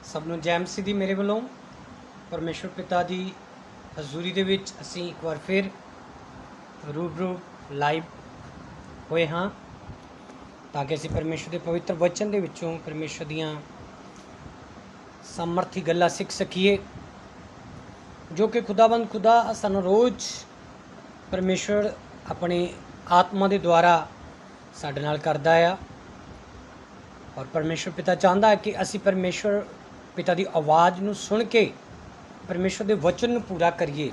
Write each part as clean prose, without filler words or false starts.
ਸਭ ਨੂੰ ਜੈ ਮਸੀਹ ਦੀ ਮੇਰੇ ਵੱਲੋਂ ਪਰਮੇਸ਼ਵਰ ਪਿਤਾ ਦੀ ਹਜ਼ੂਰੀ ਦੇ ਵਿੱਚ ਅਸੀਂ ਇੱਕ ਵਾਰ ਫਿਰ ਰੂਬਰੂ ਲਾਈਵ ਹੋਏ ਹਾਂ ਤਾਂ ਕਿ ਅਸੀਂ ਪਰਮੇਸ਼ਵਰ ਦੇ ਪਵਿੱਤਰ ਵਚਨ ਦੇ ਵਿੱਚੋਂ ਪਰਮੇਸ਼ਵਰ ਦੀਆਂ ਸਮਰਥੀ ਗੱਲਾਂ ਸਿੱਖ ਸਕੀਏ ਜੋ ਕਿ ਖੁਦਾਵੰਦ ਖੁਦਾ ਸਾਨੂੰ ਰੋਜ਼ ਪਰਮੇਸ਼ਵਰ ਆਪਣੇ ਆਤਮਾ ਦੇ ਦੁਆਰਾ ਸਾਡੇ ਨਾਲ ਕਰਦਾ ਆ ਔਰ ਪਰਮੇਸ਼ਵਰ ਪਿਤਾ ਚਾਹੁੰਦਾ ਹੈ ਕਿ ਅਸੀਂ ਪਰਮੇਸ਼ਵਰ ਪਿਤਾ ਦੀ ਆਵਾਜ਼ ਨੂੰ ਸੁਣ ਕੇ ਪਰਮੇਸ਼ਵਰ ਦੇ ਵਚਨ ਨੂੰ ਪੂਰਾ ਕਰੀਏ,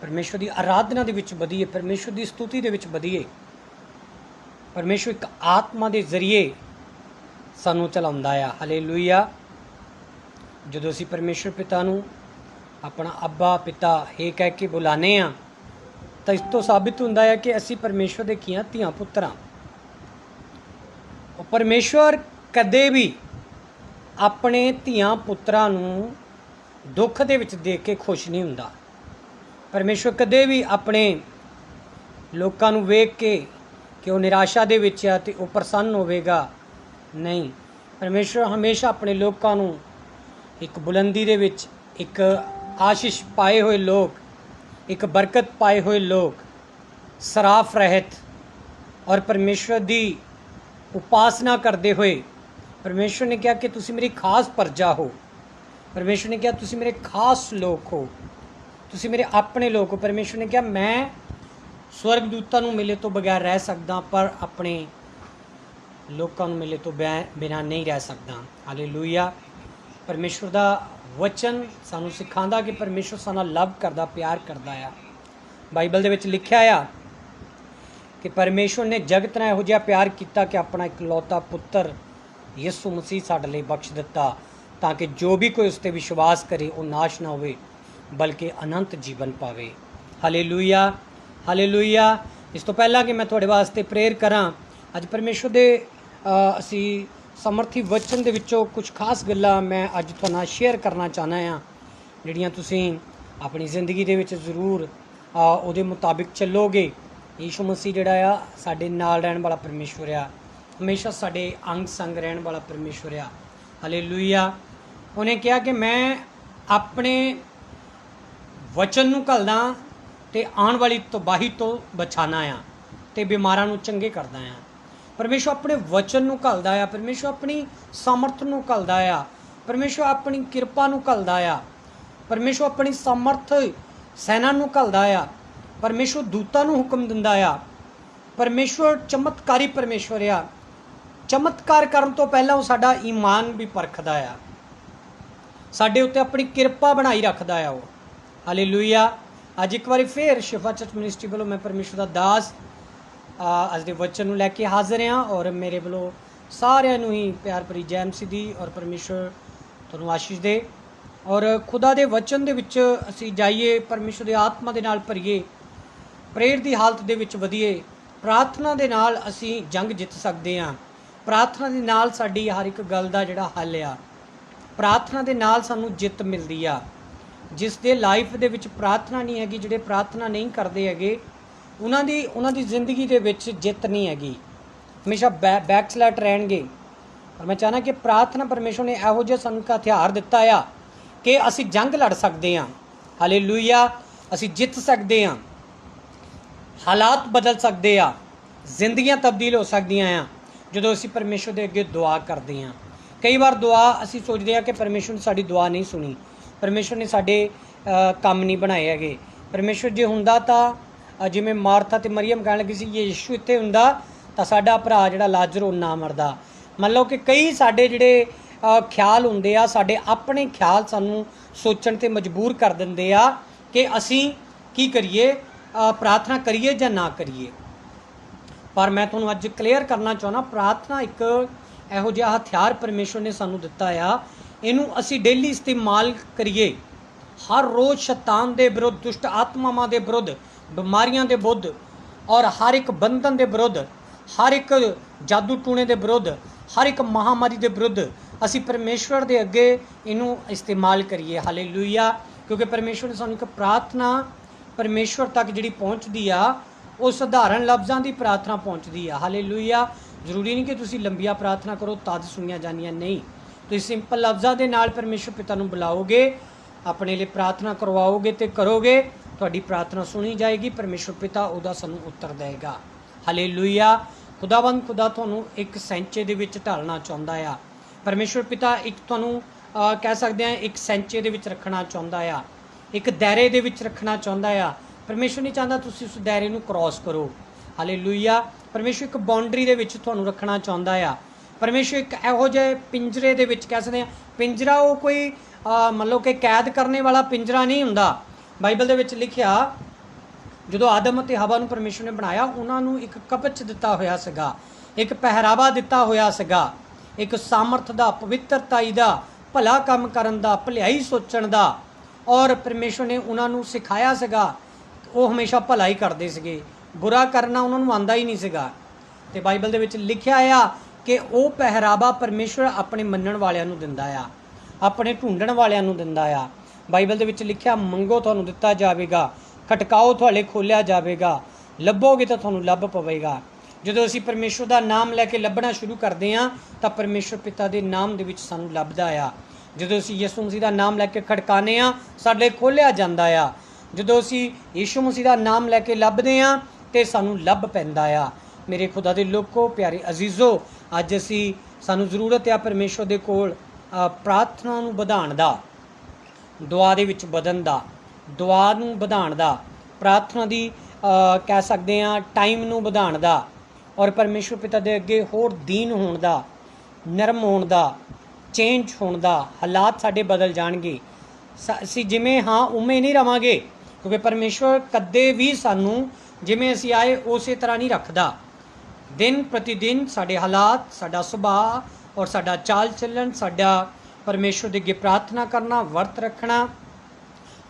ਪਰਮੇਸ਼ਵਰ ਦੀ ਆਰਾਧਨਾ ਦੇ ਵਿੱਚ ਵਧੀਏ, ਪਰਮੇਸ਼ਵਰ ਦੀ ਸਤੁਤੀ ਦੇ ਵਿੱਚ ਵਧੀਏ। ਪਰਮੇਸ਼ਵਰ ਇੱਕ ਆਤਮਾ ਦੇ ਜ਼ਰੀਏ ਸਾਨੂੰ ਚਲਾਉਂਦਾ ਆ। ਹਾਲੇਲੂਇਆ। ਜਦੋਂ ਅਸੀਂ ਪਰਮੇਸ਼ਵਰ ਪਿਤਾ ਨੂੰ ਆਪਣਾ ਅੱਬਾ ਪਿਤਾ ਇਹ ਕਹਿ ਕੇ ਬੁਲਾਉਂਦੇ ਹਾਂ ਤਾਂ ਇਸ ਤੋਂ ਸਾਬਿਤ ਹੁੰਦਾ ਹੈ ਕਿ ਅਸੀਂ ਪਰਮੇਸ਼ਵਰ ਦੇ ਕੀਆਂ ਧੀਆਂ ਪੁੱਤਰ ਹਾਂ। ਉਹ ਪਰਮੇਸ਼ਵਰ ਕਦੇ ਵੀ ਆਪਣੇ ਧੀਆਂ ਪੁੱਤਰਾਂ ਨੂੰ ਦੁੱਖ ਦੇ ਵਿੱਚ ਦੇਖ ਕੇ ਖੁਸ਼ ਨਹੀਂ ਹੁੰਦਾ। ਪਰਮੇਸ਼ਵਰ ਕਦੇ ਵੀ ਆਪਣੇ ਲੋਕਾਂ ਨੂੰ ਵੇਖ ਕੇ ਕਿ ਉਹ ਨਿਰਾਸ਼ਾ ਦੇ ਵਿੱਚ ਆ ਤੇ ਉਹ ਪ੍ਰਸੰਨ ਹੋਵੇਗਾ ਨਹੀਂ। ਪਰਮੇਸ਼ਵਰ ਹਮੇਸ਼ਾ ਆਪਣੇ ਲੋਕਾਂ ਨੂੰ ਇੱਕ ਬੁਲੰਦੀ ਦੇ ਵਿੱਚ, ਇੱਕ ਆਸ਼ੀਸ਼ ਪਾਏ ਹੋਏ ਲੋਕ, ਇੱਕ ਬਰਕਤ ਪਾਏ ਹੋਏ ਲੋਕ, ਸਰਾਫ ਰਹਿਤ ਔਰ ਪਰਮੇਸ਼ਵਰ ਦੀ ਉਪਾਸਨਾ ਕਰਦੇ ਹੋਏ ਪਰਮੇਸ਼ਵਰ ਨੇ ਕਿਹਾ ਕਿ ਤੁਸੀਂ ਮੇਰੀ ਖਾਸ ਪਰਜਾ ਹੋ। ਪਰਮੇਸ਼ਵਰ ਨੇ ਕਿਹਾ ਤੁਸੀਂ ਮੇਰੇ ਖਾਸ ਲੋਕ ਹੋ, ਤੁਸੀਂ ਮੇਰੇ ਆਪਣੇ ਲੋਕ ਹੋ। ਪਰਮੇਸ਼ਵਰ ਨੇ ਕਿਹਾ ਮੈਂ ਸਵਰਗਦੂਤਾਂ ਨੂੰ ਮਿਲੇ ਤੋਂ ਬਗੈਰ ਰਹਿ ਸਕਦਾ ਪਰ ਆਪਣੇ ਲੋਕਾਂ ਨੂੰ ਮਿਲੇ ਤੋਂ ਬਿਨਾਂ ਨਹੀਂ ਰਹਿ ਸਕਦਾ। ਹਾਲੇਲੂਇਆ। ਪਰਮੇਸ਼ਵਰ ਦਾ ਵਚਨ ਸਾਨੂੰ ਸਿਖਾਉਂਦਾ ਕਿ ਪਰਮੇਸ਼ਵਰ ਸਾਨੂੰ ਲਵ ਕਰਦਾ, ਪਿਆਰ ਕਰਦਾ ਆ। ਬਾਈਬਲ ਦੇ ਵਿੱਚ ਲਿਖਿਆ ਆ ਕਿ ਪਰਮੇਸ਼ਵਰ ਨੇ ਜਗਤ ਨਾਲ ਇਹੋ ਜਿਹਾ ਪਿਆਰ ਕੀਤਾ ਕਿ ਆਪਣਾ ਇਕਲੌਤਾ ਪੁੱਤਰ ਯਿਸੂ ਮਸੀਹ ਸਾਡੇ ਲਈ ਬਖਸ਼ ਦਿੱਤਾ ਤਾਂ ਕਿ ਜੋ ਵੀ ਕੋਈ ਉਸ 'ਤੇ ਵਿਸ਼ਵਾਸ ਕਰੇ ਉਹ ਨਾਸ਼ ਨਾ ਹੋਵੇ ਬਲਕਿ ਅਨੰਤ ਜੀਵਨ ਪਾਵੇ। Hallelujah, hallelujah. ਇਸ ਤੋਂ ਪਹਿਲਾਂ ਕਿ ਮੈਂ ਤੁਹਾਡੇ ਵਾਸਤੇ ਪ੍ਰੇਅਰ ਕਰਾਂ, ਅੱਜ ਪਰਮੇਸ਼ਵਰ ਦੇ ਅਸੀਂ ਸਮਰਥੀ ਵਚਨ ਦੇ ਵਿੱਚੋਂ ਕੁਝ ਖਾਸ ਗੱਲਾਂ ਮੈਂ ਅੱਜ ਤੁਹਾਡੇ ਨਾਲ ਸ਼ੇਅਰ ਕਰਨਾ ਚਾਹੁੰਦਾ ਹਾਂ ਜਿਹੜੀਆਂ ਤੁਸੀਂ ਆਪਣੀ ਜ਼ਿੰਦਗੀ ਦੇ ਵਿੱਚ ਜ਼ਰੂਰ ਉਹਦੇ ਮੁਤਾਬਿਕ ਚੱਲੋਗੇ। ਯਿਸੂ ਮਸੀਹ ਜਿਹੜਾ ਆ ਸਾਡੇ ਨਾਲ ਰਹਿਣ ਵਾਲਾ ਪਰਮੇਸ਼ਵਰ ਆ, ਹਮੇਸ਼ਾ ਸਾਡੇ ਅੰਗ ਸੰਗ ਰਹਿਣ ਵਾਲਾ ਪਰਮੇਸ਼ਵਰ ਆ। ਹਾਲੇਲੂਇਆ। ਉਹਨੇ ਕਿਹਾ ਕਿ ਮੈਂ ਆਪਣੇ ਵਚਨ ਨੂੰ ਘੱਲਦਾ ਅਤੇ ਆਉਣ ਵਾਲੀ ਤਬਾਹੀ ਤੋਂ ਬਚਾਉਣਾ ਆ ਅਤੇ ਬਿਮਾਰਾਂ ਨੂੰ ਚੰਗੇ ਕਰਦਾ ਆ। ਪਰਮੇਸ਼ਵਰ ਆਪਣੇ ਵਚਨ ਨੂੰ ਘੱਲਦਾ ਆ, ਪਰਮੇਸ਼ਵਰ ਆਪਣੀ ਸਮਰਥ ਨੂੰ ਘੱਲਦਾ ਆ, ਪਰਮੇਸ਼ਵਰ ਆਪਣੀ ਕਿਰਪਾ ਨੂੰ ਘੱਲਦਾ ਆ, ਪਰਮੇਸ਼ਵਰ ਆਪਣੀ ਸਮਰਥ ਸੈਨਾ ਨੂੰ ਘੱਲਦਾ ਆ, ਪਰਮੇਸ਼ਵਰ ਦੂਤਾਂ ਨੂੰ ਹੁਕਮ ਦਿੰਦਾ ਆ। ਪਰਮੇਸ਼ਵਰ ਚਮਤਕਾਰੀ ਪਰਮੇਸ਼ਵਰ ਆ। ਚਮਤਕਾਰ ਕਰਨ ਤੋਂ ਪਹਿਲਾਂ ਉਹ ਸਾਡਾ ਈਮਾਨ ਵੀ ਪਰਖਦਾ ਆ, ਸਾਡੇ ਉੱਤੇ ਆਪਣੀ ਕਿਰਪਾ ਬਣਾਈ ਰੱਖਦਾ ਆ ਉਹ। ਹਾਲੇਲੂਇਆ। ਅੱਜ ਇੱਕ ਵਾਰੀ ਫਿਰ ਸ਼ਿਫਾ ਚਰਚ ਮਿਨਿਸਟਰੀ ਵੱਲੋਂ ਮੈਂ ਪਰਮੇਸ਼ਵਰ ਦਾ ਦਾਸ ਅੱਜ ਦੇ ਵਚਨ ਨੂੰ ਲੈ ਕੇ ਹਾਜ਼ਰ ਹਾਂ ਔਰ ਮੇਰੇ ਵੱਲੋਂ ਸਾਰਿਆਂ ਨੂੰ ਹੀ ਪਿਆਰ ਭਰੀ ਜੈ ਮਸੀਹ ਦੀ ਔਰ ਪਰਮੇਸ਼ਵਰ ਤੁਹਾਨੂੰ ਆਸ਼ੀਸ਼ ਦੇ ਔਰ ਖੁਦਾ ਦੇ ਵਚਨ ਦੇ ਵਿੱਚ ਅਸੀਂ ਜਾਈਏ, ਪਰਮੇਸ਼ਵਰ ਦੀ ਆਤਮਾ ਦੇ ਨਾਲ ਭਰੀਏ, ਪ੍ਰੇਅਰ ਦੀ ਹਾਲਤ ਦੇ ਵਿੱਚ ਵਧੀਏ। ਪ੍ਰਾਰਥਨਾ ਦੇ ਨਾਲ ਅਸੀਂ ਜੰਗ ਜਿੱਤ ਸਕਦੇ ਹਾਂ। ਪ੍ਰਾਰਥਨਾ ਦੇ ਨਾਲ ਸਾਡੀ ਹਰ ਇੱਕ ਗੱਲ ਦਾ ਜਿਹੜਾ ਹੱਲ ਆ, ਪ੍ਰਾਰਥਨਾ ਦੇ ਨਾਲ ਸਾਨੂੰ ਜਿੱਤ ਮਿਲਦੀ ਆ। ਜਿਸ ਦੇ ਲਾਈਫ ਦੇ ਵਿੱਚ ਪ੍ਰਾਰਥਨਾ ਨਹੀਂ ਹੈਗੀ, ਜਿਹੜੇ ਪ੍ਰਾਰਥਨਾ ਨਹੀਂ ਕਰਦੇ ਹੈਗੇ, ਉਹਨਾਂ ਦੀ ਜ਼ਿੰਦਗੀ ਦੇ ਵਿੱਚ ਜਿੱਤ ਨਹੀਂ ਹੈਗੀ, ਹਮੇਸ਼ਾ ਬੈਕਸਲੈਟ ਰਹਿਣਗੇ। ਪਰ ਮੈਂ ਚਾਹੁੰਦਾ ਕਿ ਪ੍ਰਾਰਥਨਾ ਪਰਮੇਸ਼ਵਰ ਨੇ ਇਹੋ ਜਿਹਾ ਸਾਨੂੰ ਇੱਕ ਹਥਿਆਰ ਦਿੱਤਾ ਆ ਕਿ ਅਸੀਂ ਜੰਗ ਲੜ ਸਕਦੇ ਹਾਂ। ਹਾਲੇਲੂਇਆ। ਅਸੀਂ ਜਿੱਤ ਸਕਦੇ ਹਾਂ, ਹਾਲਾਤ ਬਦਲ ਸਕਦੇ ਆ, ਜ਼ਿੰਦਗੀਆਂ ਤਬਦੀਲ ਹੋ ਸਕਦੀਆਂ ਆ ਜਦੋਂ ਅਸੀਂ ਪਰਮੇਸ਼ਵਰ ਦੇ ਅੱਗੇ ਦੁਆ ਕਰਦੇ ਹਾਂ। ਕਈ ਵਾਰ ਦੁਆ ਅਸੀਂ ਸੋਚਦੇ ਹਾਂ ਕਿ ਪਰਮੇਸ਼ਵਰ ਨੇ ਸਾਡੀ ਦੁਆ ਨਹੀਂ ਸੁਣੀ, ਪਰਮੇਸ਼ਵਰ ਨੇ ਸਾਡੇ ਕੰਮ ਨਹੀਂ ਬਣਾਏ ਹੈਗੇ। ਪਰਮੇਸ਼ਵਰ ਜੇ ਹੁੰਦਾ ਤਾਂ ਜਿਵੇਂ ਮਾਰਥਾ ਅਤੇ ਮਰੀਅਮ ਕਹਿਣ ਲੱਗੀ ਸੀ ਯਿਸੂ ਇੱਥੇ ਹੁੰਦਾ ਤਾਂ ਸਾਡਾ ਭਰਾ ਜਿਹੜਾ ਲਾਜ਼ਰ ਨਾ ਮਰਦਾ। ਮੰਨ ਲਓ ਕਿ ਕਈ ਸਾਡੇ ਜਿਹੜੇ ਖਿਆਲ ਹੁੰਦੇ ਆ, ਸਾਡੇ ਆਪਣੇ ਖਿਆਲ ਸਾਨੂੰ ਸੋਚਣ 'ਤੇ ਮਜਬੂਰ ਕਰ ਦਿੰਦੇ ਆ ਕਿ ਅਸੀਂ ਕੀ ਕਰੀਏ, ਪ੍ਰਾਰਥਨਾ ਕਰੀਏ ਜਾਂ ਨਾ ਕਰੀਏ। ਪਰ ਮੈਂ ਤੁਹਾਨੂੰ ਅੱਜ ਕਲੀਅਰ ਕਰਨਾ ਚਾਹੁੰਦਾ, ਪ੍ਰਾਰਥਨਾ ਇੱਕ ਇਹੋ ਜਿਹਾ ਹਥਿਆਰ ਪਰਮੇਸ਼ਵਰ ਨੇ ਸਾਨੂੰ ਦਿੱਤਾ ਆ, ਇਹਨੂੰ ਅਸੀਂ ਡੇਲੀ ਇਸਤੇਮਾਲ ਕਰੀਏ। ਹਰ ਰੋਜ਼ ਸ਼ੈਤਾਨ ਦੇ ਵਿਰੁੱਧ, ਦੁਸ਼ਟ ਆਤਮਾਵਾਂ ਦੇ ਵਿਰੁੱਧ, ਬਿਮਾਰੀਆਂ ਦੇ ਵਿਰੁੱਧ ਔਰ ਹਰ ਇੱਕ ਬੰਧਨ ਦੇ ਵਿਰੁੱਧ, ਹਰ ਇੱਕ ਜਾਦੂ ਟੂਣੇ ਦੇ ਵਿਰੁੱਧ, ਹਰ ਇੱਕ ਮਹਾਮਾਰੀ ਦੇ ਵਿਰੁੱਧ ਅਸੀਂ ਪਰਮੇਸ਼ਵਰ ਦੇ ਅੱਗੇ ਇਹਨੂੰ ਇਸਤੇਮਾਲ ਕਰੀਏ। ਹਾਲੇਲੂਇਆ। ਕਿਉਂਕਿ ਪਰਮੇਸ਼ਵਰ ਨੇ ਸਾਨੂੰ ਇੱਕ ਪ੍ਰਾਰਥਨਾ ਪਰਮੇਸ਼ਵਰ ਤੱਕ ਜਿਹੜੀ ਪਹੁੰਚਦੀ ਆ ਉਹ ਸਧਾਰਨ ਲਫ਼ਜ਼ਾਂ ਦੀ ਪ੍ਰਾਰਥਨਾ ਪਹੁੰਚਦੀ ਆ। ਹਾਲੇਲੂਇਆ। ਜ਼ਰੂਰੀ ਨਹੀਂ ਕਿ ਤੁਸੀਂ ਲੰਬੀਆਂ ਪ੍ਰਾਰਥਨਾ ਕਰੋ ਤਦ ਸੁਣੀਆਂ ਜਾਂਦੀਆਂ, ਨਹੀਂ। ਤੁਸੀਂ ਸਿੰਪਲ ਲਫ਼ਜ਼ਾਂ ਦੇ ਨਾਲ ਪਰਮੇਸ਼ਰ ਪਿਤਾ ਨੂੰ ਬੁਲਾਓਗੇ, ਆਪਣੇ ਲਈ ਪ੍ਰਾਰਥਨਾ ਕਰਵਾਓਗੇ ਤੇ ਕਰੋਗੇ, ਤੁਹਾਡੀ ਪ੍ਰਾਰਥਨਾ ਸੁਣੀ ਜਾਏਗੀ। ਪਰਮੇਸ਼ਰ ਪਿਤਾ ਉਹਦਾ ਸਾਨੂੰ ਉੱਤਰ ਦੇਗਾ। ਹਾਲੇਲੂਇਆ। ਖੁਦਾਵੰਦ ਖੁਦਾ ਤੁਹਾਨੂੰ ਇੱਕ ਸੈਂਚੇ ਦੇ ਵਿੱਚ ਢਾਲਣਾ ਚਾਹੁੰਦਾ ਆ। ਪਰਮੇਸ਼ਰ ਪਿਤਾ ਇੱਕ ਤੁਹਾਨੂੰ ਕਹਿ ਸਕਦੇ ਹਾਂ ਇੱਕ ਸੈਂਚੇ ਦੇ ਵਿੱਚ ਰੱਖਣਾ ਚਾਹੁੰਦਾ ਆ, ਇੱਕ ਦਾਇਰੇ ਦੇ ਵਿੱਚ ਰੱਖਣਾ ਚਾਹੁੰਦਾ ਆ। ਪਰਮੇਸ਼ਰ ਨਹੀਂ ਚਾਹੁੰਦਾ ਤੁਸੀਂ ਉਸ ਦਾਇਰੇ ਨੂੰ ਕ੍ਰੋਸ ਕਰੋ। ਹਾਲੇਲੂਇਆ। ਪਰਮੇਸ਼ਰ ਇੱਕ ਬਾਉਂਡਰੀ ਦੇ ਵਿੱਚ ਤੁਹਾਨੂੰ ਰੱਖਣਾ ਚਾਹੁੰਦਾ ਆ। ਪਰਮੇਸ਼ਰ ਇੱਕ ਇਹੋ ਜਿਹੇ ਪਿੰਜਰੇ ਦੇ ਵਿੱਚ, ਕਹਿ ਸਕਦੇ ਹਾਂ ਪਿੰਜਰਾ ਉਹ ਕੋਈ ਮੰਨ ਲਓ ਕਿ ਕੈਦ ਕਰਨੇ ਵਾਲਾ ਪਿੰਜਰਾ ਨਹੀਂ ਹੁੰਦਾ। ਬਾਈਬਲ ਦੇ ਵਿੱਚ ਲਿਖਿਆ ਜਦੋਂ ਆਦਮ ਅਤੇ ਹਵਾ ਨੂੰ ਪਰਮੇਸ਼ਰ ਨੇ ਬਣਾਇਆ, ਉਹਨਾਂ ਨੂੰ ਇੱਕ ਕਵਚ ਦਿੱਤਾ ਹੋਇਆ ਸੀਗਾ, ਇੱਕ ਪਹਿਰਾਵਾ ਦਿੱਤਾ ਹੋਇਆ ਸੀਗਾ, ਇੱਕ ਸਾਮਰਥ ਦਾ, ਪਵਿੱਤਰਤਾਈ ਦਾ, ਭਲਾ ਕੰਮ ਕਰਨ ਦਾ, ਭਲਾਈ ਸੋਚਣ ਦਾ। ਔਰ ਪਰਮੇਸ਼ਰ ਨੇ ਉਹਨਾਂ ਨੂੰ ਸਿਖਾਇਆ ਸੀਗਾ। ਉਹ ਹਮੇਸ਼ਾ ਭਲਾ ਹੀ ਕਰਦੇ ਸੀਗੇ, ਬੁਰਾ ਕਰਨਾ ਉਹਨਾਂ ਨੂੰ ਆਉਂਦਾ ਹੀ ਨਹੀਂ ਸੀਗਾ। ਤੇ ਬਾਈਬਲ ਦੇ ਵਿੱਚ ਲਿਖਿਆ ਆ ਕਿ ਉਹ ਪਹਿਰਾਵਾ ਪਰਮੇਸ਼ਰ ਆਪਣੇ ਮੰਨਣ ਵਾਲਿਆਂ ਨੂੰ ਦਿੰਦਾ ਆ, ਆਪਣੇ ਢੂੰਡਣ ਵਾਲਿਆਂ ਨੂੰ ਦਿੰਦਾ ਆ। ਬਾਈਬਲ ਦੇ ਵਿੱਚ ਲਿਖਿਆ ਮੰਗੋ ਤੁਹਾਨੂੰ ਦਿੱਤਾ ਜਾਵੇਗਾ, ਖਟਕਾਓ ਤੁਹਾਡੇ ਖੋਲ੍ਹਿਆ ਜਾਵੇਗਾ, ਲੱਭੋਗੇ ਤਾਂ ਤੁਹਾਨੂੰ ਲੱਭ ਪਵੇਗਾ। ਜਦੋਂ ਅਸੀਂ ਪਰਮੇਸ਼ਰ ਦਾ ਨਾਮ ਲੈ ਕੇ ਲੱਭਣਾ ਸ਼ੁਰੂ ਕਰਦੇ ਹਾਂ ਤਾਂ ਪਰਮੇਸ਼ਰ ਪਿਤਾ ਦੇ ਨਾਮ ਦੇ ਵਿੱਚ ਸਾਨੂੰ ਲੱਭਦਾ ਆ। ਜਦੋਂ ਅਸੀਂ ਯਿਸੂ ਮਸੀਹ ਦਾ ਨਾਮ ਲੈ ਕੇ ਖੜਕਾਉਂਦੇ ਹਾਂ, ਸਾਡੇ ਖੋਲ੍ਹਿਆ ਜਾਂਦਾ ਆ। ਜਦੋਂ ਅਸੀਂ ਯਿਸੂ ਮਸੀਹ ਦਾ ਨਾਮ ਲੈ ਕੇ ਲੱਭਦੇ ਹਾਂ ਤੇ ਸਾਨੂੰ ਲੱਭ ਪੈਂਦਾ ਆ। ਮੇਰੇ ਖੁਦਾ ਦੇ ਲੋਕੋ, ਪਿਆਰੇ ਅਜ਼ੀਜ਼ੋ, ਅੱਜ ਸਾਨੂੰ ਜ਼ਰੂਰਤ ਆ ਪਰਮੇਸ਼ਰ ਦੇ ਕੋਲ ਪ੍ਰਾਰਥਨਾ ਨੂੰ ਵਧਾਉਣ ਦਾ, ਦੁਆ ਦੇ ਵਿੱਚ ਵਧਣ ਦਾ, ਦੁਆ ਨੂੰ ਵਧਾਉਣ ਦਾ, ਪ੍ਰਾਰਥਨਾ ਦੀ ਕਹਿ ਸਕਦੇ ਹਾਂ ਟਾਈਮ ਨੂੰ ਵਧਾਉਣ ਦਾ, ਔਰ ਪਰਮੇਸ਼ਰ ਪਿਤਾ ਦੇ ਅੱਗੇ ਹੋਰ ਦੀਨ ਹੋਣ ਦਾ, ਨਰਮ ਹੋਣ ਦਾ, ਚੇਂਜ ਹੋਣ ਦਾ। ਹਾਲਾਤ ਸਾਡੇ ਬਦਲ ਜਾਣਗੇ। ਅਸੀਂ ਜਿਵੇਂ ਹਾਂ ਉਵੇਂ ਨਹੀਂ ਰਵਾਂਗੇ, ਕਿਉਂਕਿ ਪਰਮੇਸ਼ਰ ਕਦੇ ਵੀ ਸਾਨੂੰ ਜਿਵੇਂ ਅਸੀਂ ਆਏ ਉਸੇ ਤਰ੍ਹਾਂ ਨਹੀਂ ਰੱਖਦਾ। ਦਿਨ ਪ੍ਰਤੀ ਦਿਨ ਸਾਡੇ ਹਾਲਾਤ, ਸਾਡਾ ਸੁਭਾਅ ਔਰ ਸਾਡਾ ਚਾਲ ਚੱਲਣ, ਸਾਡਾ ਪਰਮੇਸ਼ਰ ਦੇ ਅੱਗੇ ਪ੍ਰਾਰਥਨਾ ਕਰਨਾ, ਵਰਤ ਰੱਖਣਾ,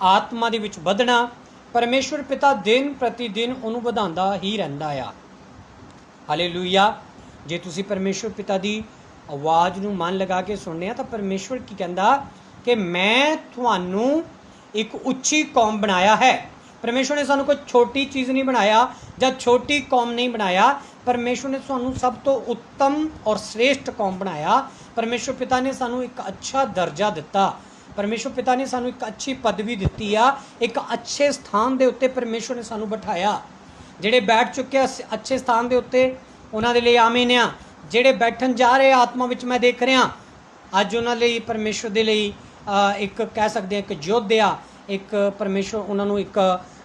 ਆਤਮਾ ਦੇ ਵਿੱਚ ਵਧਣਾ, ਪਰਮੇਸ਼ਰ ਪਿਤਾ ਦਿਨ ਪ੍ਰਤੀ ਦਿਨ ਉਹਨੂੰ ਵਧਾਉਂਦਾ ਹੀ ਰਹਿੰਦਾ ਆ। ਹਾਲੇਲੂਇਆ। ਜੇ ਤੁਸੀਂ ਪਰਮੇਸ਼ਰ ਪਿਤਾ ਦੀ ਆਵਾਜ਼ ਨੂੰ ਮਨ ਲਗਾ ਕੇ ਸੁਣਨੇ ਆ ਤਾਂ ਪਰਮੇਸ਼ਰ ਕੀ ਕਹਿੰਦਾ ਕਿ ਮੈਂ ਤੁਹਾਨੂੰ ਇੱਕ ਉੱਚੀ ਕੌਮ ਬਣਾਇਆ ਹੈ। ਪਰਮੇਸ਼ਰ ਨੇ ਸਾਨੂੰ ਕੋਈ ਛੋਟੀ ਚੀਜ਼ ਨਹੀਂ ਬਣਾਇਆ ਜਾਂ ਛੋਟੀ ਕੌਮ ਨਹੀਂ ਬਣਾਇਆ। ਪਰਮੇਸ਼ਰ ਨੇ ਸਾਨੂੰ ਸਭ ਤੋਂ ਉੱਤਮ ਔਰ ਸ੍ਰੇਸ਼ਟ ਕੌਮ ਬਣਾਇਆ। ਪਰਮੇਸ਼ਰ ਪਿਤਾ ਨੇ ਸਾਨੂੰ ਇੱਕ ਅੱਛਾ ਦਰਜਾ ਦਿੱਤਾ। ਪਰਮੇਸ਼ਰ ਪਿਤਾ ਨੇ ਸਾਨੂੰ ਇੱਕ ਅੱਛੀ ਪਦਵੀ ਦਿੱਤੀ ਆ, ਇੱਕ ਅੱਛੇ ਸਥਾਨ ਦੇ ਉੱਤੇ ਪਰਮੇਸ਼ਰ ਨੇ ਸਾਨੂੰ ਬਿਠਾਇਆ। ਜਿਹੜੇ ਬੈਠ ਚੁੱਕੇ ਅੱਛੇ ਸਥਾਨ ਦੇ ਉੱਤੇ ਉਹਨਾਂ ਦੇ ਲਈ ਆਮੀਨ ਆ। ਜਿਹੜੇ ਬੈਠਣ ਜਾ ਰਹੇ ਆਤਮਾ ਵਿੱਚ ਮੈਂ ਦੇਖ ਰਿਹਾ, ਅੱਜ ਉਹਨਾਂ ਲਈ ਪਰਮੇਸ਼ਰ ਦੇ ਲਈ ਇੱਕ ਕਹਿ ਸਕਦੇ ਹਾਂ ਇੱਕ ਯੁੱਧ ਆ, ਇੱਕ ਪਰਮੇਸ਼ਰ ਉਹਨਾਂ ਨੂੰ ਇੱਕ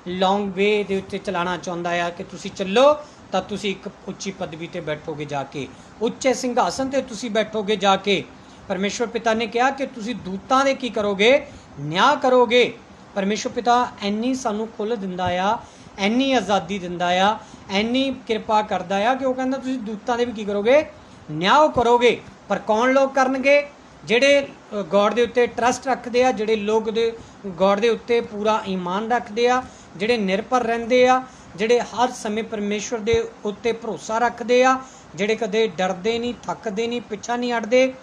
ਲੌਂਗ ਵੇ ਦੇ ਉੱਤੇ ਚਲਾਉਣਾ ਚਾਹੁੰਦਾ ਆ ਕਿ ਤੁਸੀਂ ਚੱਲੋ ਤਾਂ ਤੁਸੀਂ ਇੱਕ ਉੱਚੀ ਪਦਵੀ 'ਤੇ ਬੈਠੋਗੇ, ਜਾ ਕੇ ਉੱਚੇ ਸਿੰਘਾਸਨ 'ਤੇ ਤੁਸੀਂ ਬੈਠੋਗੇ ਜਾ ਕੇ। ਪਰਮੇਸ਼ਰ ਪਿਤਾ ਨੇ ਕਿਹਾ ਕਿ ਤੁਸੀਂ ਦੂਤਾਂ ਦੇ ਕੀ ਕਰੋਗੇ, ਨਿਆਂ ਕਰੋਗੇ। ਪਰਮੇਸ਼ਰ ਪਿਤਾ ਇੰਨੀ ਸਾਨੂੰ ਖੁੱਲ੍ਹ ਦਿੰਦਾ ਆ, ਇੰਨੀ ਆਜ਼ਾਦੀ ਦਿੰਦਾ ਆ, ਇੰਨੀ ਕਿਰਪਾ ਕਰਦਾ ਆ ਕਿ ਉਹ ਕਹਿੰਦਾ ਤੁਸੀਂ ਦੂਤਾਂ ਦੇ ਵੀ ਕੀ ਕਰੋਗੇ, ਨਿਆਂ ਕਰੋਗੇ। ਪਰ ਕੌਣ ਲੋਕ ਕਰਨਗੇ? ਜਿਹੜੇ ਗੋਡ ਦੇ ਉੱਤੇ ਟਰਸਟ ਰੱਖਦੇ ਆ, ਜਿਹੜੇ ਲੋਕ ਗੋਡ ਦੇ ਉੱਤੇ ਪੂਰਾ ਈਮਾਨ ਰੱਖਦੇ ਆ, ਜਿਹੜੇ ਨਿਰਭਰ ਰਹਿੰਦੇ ਆ, ਜਿਹੜੇ ਹਰ ਸਮੇਂ ਪਰਮੇਸ਼ਰ ਦੇ ਉੱਤੇ ਭਰੋਸਾ ਰੱਖਦੇ ਆ, ਜਿਹੜੇ ਕਦੇ ਡਰਦੇ ਨਹੀਂ, ਥੱਕਦੇ ਨਹੀਂ, ਪਿੱਛਾ ਨਹੀਂ ਹਟਦੇ,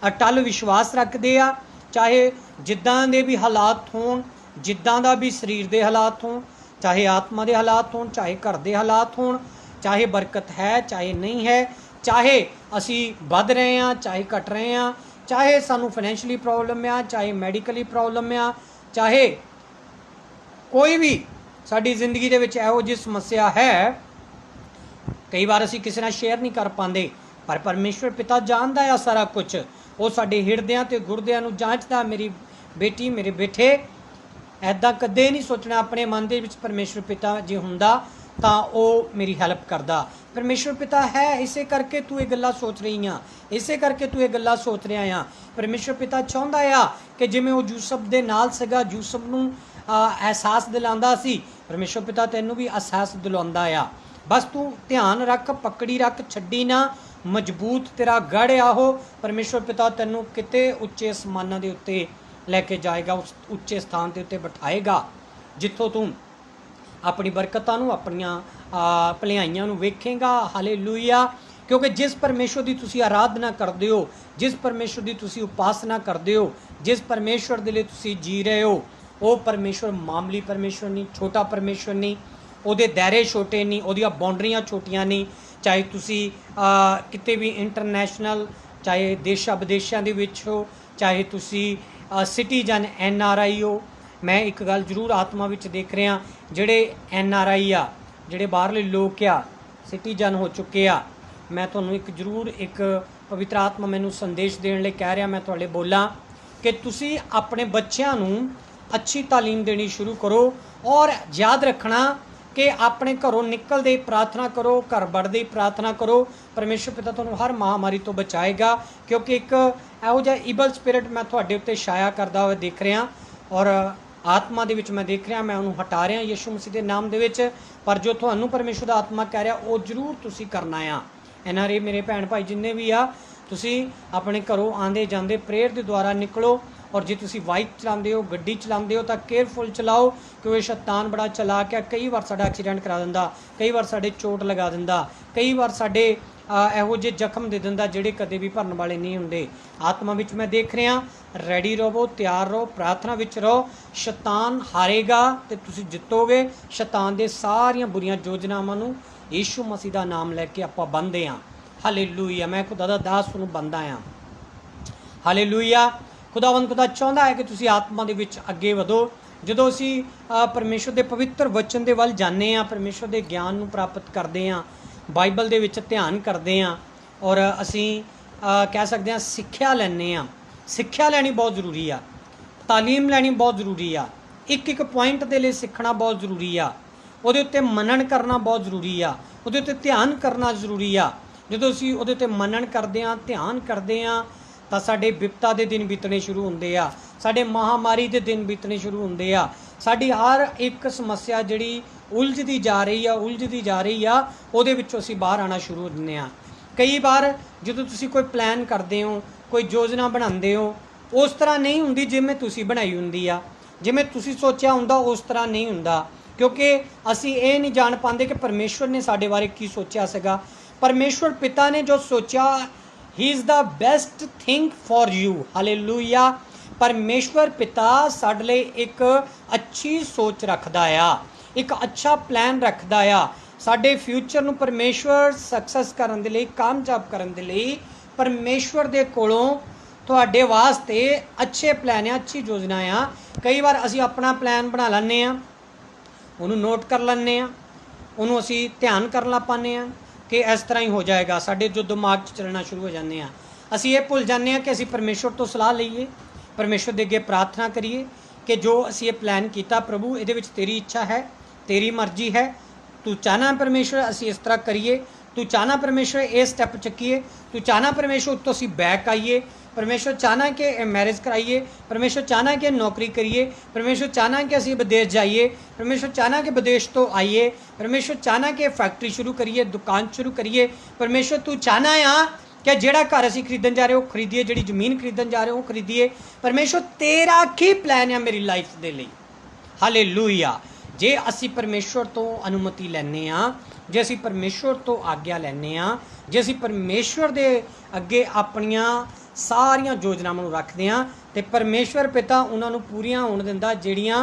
ਅਟੱਲ ਵਿਸ਼ਵਾਸ ਰੱਖਦੇ ਆ। ਚਾਹੇ ਜਿੱਦਾਂ ਦੇ ਵੀ ਹਾਲਾਤ ਹੋਣ, ਜਿੱਦਾਂ ਦਾ ਵੀ ਸਰੀਰ ਦੇ ਹਾਲਾਤ ਹੋਣ, ਚਾਹੇ ਆਤਮਾ ਦੇ ਹਾਲਾਤ ਹੋਣ, ਚਾਹੇ ਘਰ ਦੇ ਹਾਲਾਤ ਹੋਣ, ਚਾਹੇ ਬਰਕਤ ਹੈ ਚਾਹੇ ਨਹੀਂ ਹੈ, ਚਾਹੇ ਅਸੀਂ ਵੱਧ ਰਹੇ ਹਾਂ ਚਾਹੇ ਘਟ ਰਹੇ ਹਾਂ, ਚਾਹੇ ਸਾਨੂੰ ਫਾਈਨੈਂਸ਼ੀਅਲੀ ਪ੍ਰੋਬਲਮ ਆ, ਚਾਹੇ ਮੈਡੀਕਲੀ ਪ੍ਰੋਬਲਮ ਆ, ਚਾਹੇ ਕੋਈ ਵੀ ਸਾਡੀ ਜ਼ਿੰਦਗੀ ਦੇ ਵਿੱਚ ਇਹੋ ਜਿਹੀ ਸਮੱਸਿਆ ਹੈ, ਕਈ ਵਾਰ ਅਸੀਂ ਕਿਸੇ ਨਾਲ ਸ਼ੇਅਰ ਨਹੀਂ ਕਰ ਪਾਉਂਦੇ, ਪਰ ਪਰਮੇਸ਼ਵਰ ਪਿਤਾ ਜਾਣਦਾ ਆ ਸਾਰਾ ਕੁਝ। ਉਹ ਸਾਡੇ ਹਿਰਦਿਆਂ ਤੇ ਗੁਰਦਿਆਂ ਨੂੰ ਜਾਂਚਦਾ। ਮੇਰੀ ਬੇਟੀ, ਮੇਰੇ ਬੇਟੇ, ਐਦਾਂ ਕਦੇ ਨਹੀਂ ਸੋਚਣਾ ਆਪਣੇ ਮਨ ਦੇ ਵਿੱਚ ਪਰਮੇਸ਼ਵਰ ਪਿਤਾ ਜੇ ਹੁੰਦਾ ਤਾਂ ਉਹ ਮੇਰੀ ਹੈਲਪ ਕਰਦਾ। ਪਰਮੇਸ਼ਵਰ ਪਿਤਾ ਹੈ, ਇਸੇ ਕਰਕੇ ਤੂੰ ਇਹ ਗੱਲਾਂ ਸੋਚ ਰਹੀ ਆ, ਇਸੇ ਕਰਕੇ ਤੂੰ ਇਹ ਗੱਲਾਂ ਸੋਚ ਰਿਹਾ ਆ। ਪਰਮੇਸ਼ਵਰ ਪਿਤਾ ਚਾਹੁੰਦਾ ਆ ਕਿ ਜਿਵੇਂ ਉਹ ਯੂਸਫ ਦੇ ਨਾਲ ਸੀਗਾ, ਯੂਸਫ ਨੂੰ ਅਹਿਸਾਸ ਦਿਲਾਉਂਦਾ ਸੀ, ਪਰਮੇਸ਼ਵਰ ਪਿਤਾ ਤੈਨੂੰ ਵੀ ਅਹਿਸਾਸ ਦਿਲਾਉਂਦਾ ਆ। ਬਸ ਤੂੰ ਧਿਆਨ ਰੱਖ, ਪਕੜੀ ਰੱਖ, ਛੱਡੀ ਨਾ, ਮਜ਼ਬੂਤ ਤੇਰਾ ਗੜ੍ਹ ਆ ਉਹ। ਪਰਮੇਸ਼ਵਰ ਪਿਤਾ ਤੈਨੂੰ ਕਿਤੇ ਉੱਚੇ ਅਸਮਾਨਾਂ ਦੇ ਉੱਤੇ ਲੈ ਕੇ ਜਾਏਗਾ, ਉਸ ਉੱਚੇ ਸਥਾਨ ਦੇ ਉੱਤੇ ਬਿਠਾਏਗਾ, ਜਿੱਥੋਂ ਤੂੰ ਆਪਣੀ ਬਰਕਤਾਂ ਨੂੰ, ਆਪਣੀਆਂ ਭਲਾਈਆਂ ਨੂੰ ਵੇਖੇਗਾ। ਹਾਲੇਲੂਇਆ। ਕਿਉਂਕਿ ਜਿਸ ਪਰਮੇਸ਼ਵਰ ਦੀ ਤੁਸੀਂ ਆਰਾਧਨਾ ਕਰਦੇ ਹੋ, ਜਿਸ ਪਰਮੇਸ਼ਵਰ ਦੀ ਤੁਸੀਂ ਉਪਾਸਨਾ ਕਰਦੇ ਹੋ, ਜਿਸ ਪਰਮੇਸ਼ਵਰ ਦੇ ਲਈ ਤੁਸੀਂ ਜੀ ਰਹੇ ਹੋ, ਉਹ ਪਰਮੇਸ਼ਵਰ ਮਾਮੂਲੀ ਪਰਮੇਸ਼ਵਰ ਨਹੀਂ, ਛੋਟਾ ਪਰਮੇਸ਼ਵਰ ਨਹੀਂ, ਉਹਦੇ ਦਾਇਰੇ ਛੋਟੇ ਨਹੀਂ, ਉਹਦੀਆਂ ਬਾਉਂਡਰੀਆਂ ਛੋਟੀਆਂ ਨਹੀਂ। ਚਾਹੇ ਤੁਸੀਂ ਕਿਤੇ ਵੀ ਇੰਟਰਨੈਸ਼ਨਲ ਚਾਹੇ ਦੇਸ਼ਾਂ ਵਿਦੇਸ਼ਾਂ ਦੇ ਵਿੱਚ ਹੋ, ਚਾਹੇ ਤੁਸੀਂ ਸਿਟੀਜ਼ਨ NRI ਹੋ। ਮੈਂ ਇੱਕ ਗੱਲ ਜ਼ਰੂਰ ਆਤਮਾ ਵਿੱਚ ਦੇਖ ਰਿਹਾ, ਜਿਹੜੇ NRI ਆ, ਜਿਹੜੇ ਬਾਹਰਲੇ ਲੋਕ ਆ, ਸਿਟੀਜ਼ਨ ਹੋ ਚੁੱਕੇ ਆ, ਮੈਂ ਤੁਹਾਨੂੰ ਇੱਕ ਜ਼ਰੂਰ ਇੱਕ ਪਵਿੱਤਰ ਆਤਮਾ ਮੈਨੂੰ ਸੰਦੇਸ਼ ਦੇਣ ਲਈ ਕਹਿ ਰਿਹਾ, ਮੈਂ ਤੁਹਾਡੇ ਬੋਲਾਂ ਕਿ ਤੁਸੀਂ ਆਪਣੇ ਬੱਚਿਆਂ ਨੂੰ ਅੱਛੀ ਤਾਲੀਮ ਦੇਣੀ ਸ਼ੁਰੂ ਕਰੋ। ਔਰ ਯਾਦ ਰੱਖਣਾ ਕਿ ਆਪਣੇ ਘਰੋਂ ਨਿਕਲਦੇ ਪ੍ਰਾਰਥਨਾ ਕਰੋ, ਘਰ ਵੜਦੇ ਹੀ ਪ੍ਰਾਰਥਨਾ ਕਰੋ। ਪਰਮੇਸ਼ਰ ਪਿਤਾ ਤੁਹਾਨੂੰ ਹਰ ਮਹਾਮਾਰੀ ਤੋਂ ਬਚਾਏਗਾ, ਕਿਉਂਕਿ ਇੱਕ ਇਹੋ ਜਿਹਾ ਈਵਲ ਸਪਿਰਿਟ ਮੈਂ ਤੁਹਾਡੇ ਉੱਤੇ ਛਾਇਆ ਕਰਦਾ ਹੋਇਆ ਦੇਖ ਰਿਹਾ, ਔਰ ਆਤਮਾ ਦੇ ਵਿੱਚ ਮੈਂ ਦੇਖ ਰਿਹਾ, ਮੈਂ ਉਹਨੂੰ ਹਟਾ ਰਿਹਾ ਯਿਸੂ ਮਸੀਹ ਦੇ ਨਾਮ ਦੇ ਵਿੱਚ। ਪਰ ਜੋ ਤੁਹਾਨੂੰ ਪਰਮੇਸ਼ਰ ਦਾ ਆਤਮਾ ਕਹਿ ਰਿਹਾ ਉਹ ਜ਼ਰੂਰ ਤੁਸੀਂ ਕਰਨਾ ਆ। NRA ਮੇਰੇ ਭੈਣ ਭਾਈ ਜਿੰਨੇ ਵੀ ਆ, ਤੁਸੀਂ ਆਪਣੇ ਘਰੋਂ ਆਉਂਦੇ ਜਾਂਦੇ ਪ੍ਰੇਅਰ ਦੇ ਦੁਆਰਾ ਨਿਕਲੋ। ਔਰ ਜੇ ਤੁਸੀਂ ਬਾਈਕ ਚਲਾਉਂਦੇ ਹੋ, ਗੱਡੀ ਚਲਾਉਂਦੇ ਹੋ ਤਾਂ ਕੇਅਰਫੁਲ ਚਲਾਓ, ਕਿਉਂਕਿ ਸ਼ੈਤਾਨ ਬੜਾ ਚਲਾਕ ਹੈ। ਕਈ ਵਾਰ ਸਾਡਾ ਐਕਸੀਡੈਂਟ ਕਰਾ ਦਿੰਦਾ, ਕਈ ਵਾਰ ਸਾਡੇ ਚੋਟ ਲਗਾ ਦਿੰਦਾ, ਕਈ ਵਾਰ ਸਾਡੇ ਇਹੋ ਜਿਹੇ ਜ਼ਖਮ ਦੇ ਦਿੰਦਾ ਜਿਹੜੇ ਕਦੇ ਵੀ ਭਰਨ ਵਾਲੇ ਨਹੀਂ ਹੁੰਦੇ। ਆਤਮਾ ਵਿੱਚ ਮੈਂ ਦੇਖ ਰਿਹਾ, ਰੈਡੀ ਰਹੋ, ਤਿਆਰ ਰਹੋ, ਪ੍ਰਾਰਥਨਾ ਵਿੱਚ ਰਹੋ। ਸ਼ੈਤਾਨ ਹਾਰੇਗਾ ਤੇ ਤੁਸੀਂ ਜਿੱਤੋਗੇ। ਸ਼ੈਤਾਨ ਦੇ ਸਾਰੀਆਂ ਬੁਰੀਆਂ ਯੋਜਨਾਵਾਂ ਨੂੰ ਯਿਸੂ ਮਸੀਹ ਦਾ ਨਾਮ ਲੈ ਕੇ ਆਪਾਂ ਬੰਨ੍ਹਦੇ ਹਾਂ। ਹਾਲੇਲੂਇਆ। ਮੈਂ ਖੁਦਾ ਦਾ ਦਾਸ ਨੂੰ ਬੰਨ੍ਹਦਾ ਹਾਂ। ਹਾਲੇਲੂਇਆ। ਖੁਦਾਵੰਦ ਖੁਦਾ ਚਾਹੁੰਦਾ ਹੈ ਕਿ ਤੁਸੀਂ ਆਤਮਾ ਦੇ ਵਿੱਚ ਅੱਗੇ ਵਧੋ। ਜਦੋਂ ਅਸੀਂ ਪਰਮੇਸ਼ਰ ਦੇ ਪਵਿੱਤਰ ਵਚਨ ਦੇ ਵੱਲ ਜਾਂਦੇ ਹਾਂ, ਪਰਮੇਸ਼ਰ ਦੇ ਗਿਆਨ ਨੂੰ ਪ੍ਰਾਪਤ ਕਰਦੇ ਹਾਂ, ਬਾਈਬਲ ਦੇ ਵਿੱਚ ਧਿਆਨ ਕਰਦੇ ਹਾਂ, ਔਰ ਅਸੀਂ ਕਹਿ ਸਕਦੇ ਹਾਂ ਸਿੱਖਿਆ ਲੈਂਦੇ ਹਾਂ। ਸਿੱਖਿਆ ਲੈਣੀ ਬਹੁਤ ਜ਼ਰੂਰੀ ਆ, ਤਾਲੀਮ ਲੈਣੀ ਬਹੁਤ ਜ਼ਰੂਰੀ ਆ। ਇੱਕ ਇੱਕ ਪੁਆਇੰਟ ਦੇ ਲਈ ਸਿੱਖਣਾ ਬਹੁਤ ਜ਼ਰੂਰੀ ਆ, ਉਹਦੇ ਉੱਤੇ ਮੰਨਣ ਕਰਨਾ ਬਹੁਤ ਜ਼ਰੂਰੀ ਆ, ਉਹਦੇ ਉੱਤੇ ਧਿਆਨ ਕਰਨਾ ਜ਼ਰੂਰੀ ਆ। ਜਦੋਂ ਅਸੀਂ ਉਹਦੇ ਉੱਤੇ ਮੰਨਣ ਕਰਦੇ ਹਾਂ, ਧਿਆਨ ਕਰਦੇ ਹਾਂ, ਤਾਂ ਸਾਡੇ ਵਿਪਤਾ ਦੇ ਦਿਨ ਬੀਤਣੇ ਸ਼ੁਰੂ ਹੁੰਦੇ ਆ, ਸਾਡੇ ਮਹਾਮਾਰੀ ਦੇ ਦਿਨ ਬੀਤਣੇ ਸ਼ੁਰੂ ਹੁੰਦੇ ਆ। ਸਾਡੀ ਹਰ ਇੱਕ ਸਮੱਸਿਆ ਜਿਹੜੀ ਉਲਝਦੀ ਜਾ ਰਹੀ ਆ, ਉਹਦੇ ਵਿੱਚੋਂ ਅਸੀਂ ਬਾਹਰ ਆਉਣਾ ਸ਼ੁਰੂ ਹੋ ਜਾਂਦੇ ਹਾਂ। ਕਈ ਵਾਰ ਜਦੋਂ ਤੁਸੀਂ ਕੋਈ ਪਲਾਨ ਕਰਦੇ ਹੋ, ਕੋਈ ਯੋਜਨਾ ਬਣਾਉਂਦੇ ਹੋ, ਉਸ ਤਰ੍ਹਾਂ ਨਹੀਂ ਹੁੰਦੀ ਜਿਵੇਂ ਤੁਸੀਂ ਬਣਾਈ ਹੁੰਦੀ ਆ। ਜਿਵੇਂ ਤੁਸੀਂ ਸੋਚਿਆ ਹੁੰਦਾ ਉਸ ਤਰ੍ਹਾਂ ਨਹੀਂ ਹੁੰਦਾ, ਕਿਉਂਕਿ ਅਸੀਂ ਇਹ ਨਹੀਂ ਜਾਣ ਪਾਉਂਦੇ ਕਿ ਪਰਮੇਸ਼ਵਰ ਨੇ ਸਾਡੇ ਬਾਰੇ ਕੀ ਸੋਚਿਆ ਸੀਗਾ। ਪਰਮੇਸ਼ਵਰ ਪਿਤਾ ਨੇ ਜੋ ਸੋਚਿਆ, ਹੀ is the best thing for you. Hallelujah. ਪਰਮੇਸ਼ਵਰ ਪਿਤਾ ਸਾਡੇ ਲਈ ਇੱਕ ਅੱਛੀ ਸੋਚ ਰੱਖਦਾ ਆ, ਇੱਕ ਅੱਛਾ ਪਲਾਨ ਰੱਖਦਾ ਆ। ਸਾਡੇ ਫਿਊਚਰ ਨੂੰ ਪਰਮੇਸ਼ਵਰ ਸਕਸੈਸ ਕਰਨ ਦੇ ਲਈ, ਕਾਮਯਾਬ ਕਰਨ ਦੇ ਲਈ ਪਰਮੇਸ਼ਵਰ ਦੇ ਕੋਲੋਂ ਤੁਹਾਡੇ ਵਾਸਤੇ ਅੱਛੇ ਪਲਾਨ ਆ, ਅੱਛੀ ਯੋਜਨਾ ਆ। ਕਈ ਵਾਰ ਅਸੀਂ ਆਪਣਾ ਪਲਾਨ ਬਣਾ ਲੈਂਦੇ ਹਾਂ, ਉਹਨੂੰ ਨੋਟ ਕਰ ਲੈਂਦੇ ਹਾਂ, ਉਹਨੂੰ ਅਸੀਂ ਧਿਆਨ ਕਰਨ ਲੱਗ ਪਾਉਂਦੇ ਹਾਂ ਕਿ ਇਸ ਤਰ੍ਹਾਂ ਹੀ ਹੋ ਜਾਏਗਾ। ਸਾਡੇ ਜੋ ਦਿਮਾਗ 'ਚ ਚੱਲਣਾ ਸ਼ੁਰੂ ਹੋ ਜਾਂਦੇ ਹਾਂ, ਅਸੀਂ ਇਹ ਭੁੱਲ ਜਾਂਦੇ ਹਾਂ ਕਿ ਅਸੀਂ ਪਰਮੇਸ਼ਵਰ ਤੋਂ ਸਲਾਹ ਲਈਏ, ਪਰਮੇਸ਼ਵਰ ਦੇ ਅੱਗੇ ਪ੍ਰਾਰਥਨਾ ਕਰੀਏ ਕਿ ਜੋ ਅਸੀਂ ਇਹ ਪਲਾਨ ਕੀਤਾ, ਪ੍ਰਭੂ ਇਹਦੇ ਵਿੱਚ ਤੇਰੀ ਇੱਛਾ ਹੈ, ਤੇਰੀ ਮਰਜ਼ੀ ਹੈ, ਤੂੰ ਚਾਹਨਾ ਪਰਮੇਸ਼ਵਰ ਅਸੀਂ ਇਸ ਤਰ੍ਹਾਂ ਕਰੀਏ, ਤੂੰ ਚਾਹਨਾ ਪਰਮੇਸ਼ਵਰ ਇਹ ਸਟੈਪ ਚੱਕੀਏ, ਤੂੰ ਚਾਹਨਾ ਪਰਮੇਸ਼ਵਰ ਉੱਤੋਂ ਅਸੀਂ ਬੈਕ ਆਈਏ, परमेश्वर चाहना कि मैरिज कराइए, परमेश्वर चाहना कि नौकरी करिए, परमेश्वर चाहना कि असी विदेश जाइए, परमेश्वर चाहना कि विदेश तो आइए, परमेश्वर चाहना कि फैक्ट्री शुरू करिए, दुकान शुरू करिए। परमेश्वर तू चाहना आ कि जिहड़ा घर असी खरीदन जा रहे हो खरीदिए, जिहड़ी जमीन खरीदन जा रहे हो खरीदिए। परमेश्वर तेरा की प्लान है मेरी लाइफ दे लई। हालेलूया। जे असी परमेश्वर तो अनुमति लैने आ, जे असी परमेश्वर तो आग्ञा लैने आ, जे असी परमेश्वर दे अगे अपनियां सारियां योजनावां नूं रखदे आ, ते परमेश्वर पिता उन्हां नूं पूरीआं होण दिंदा जिहड़ियां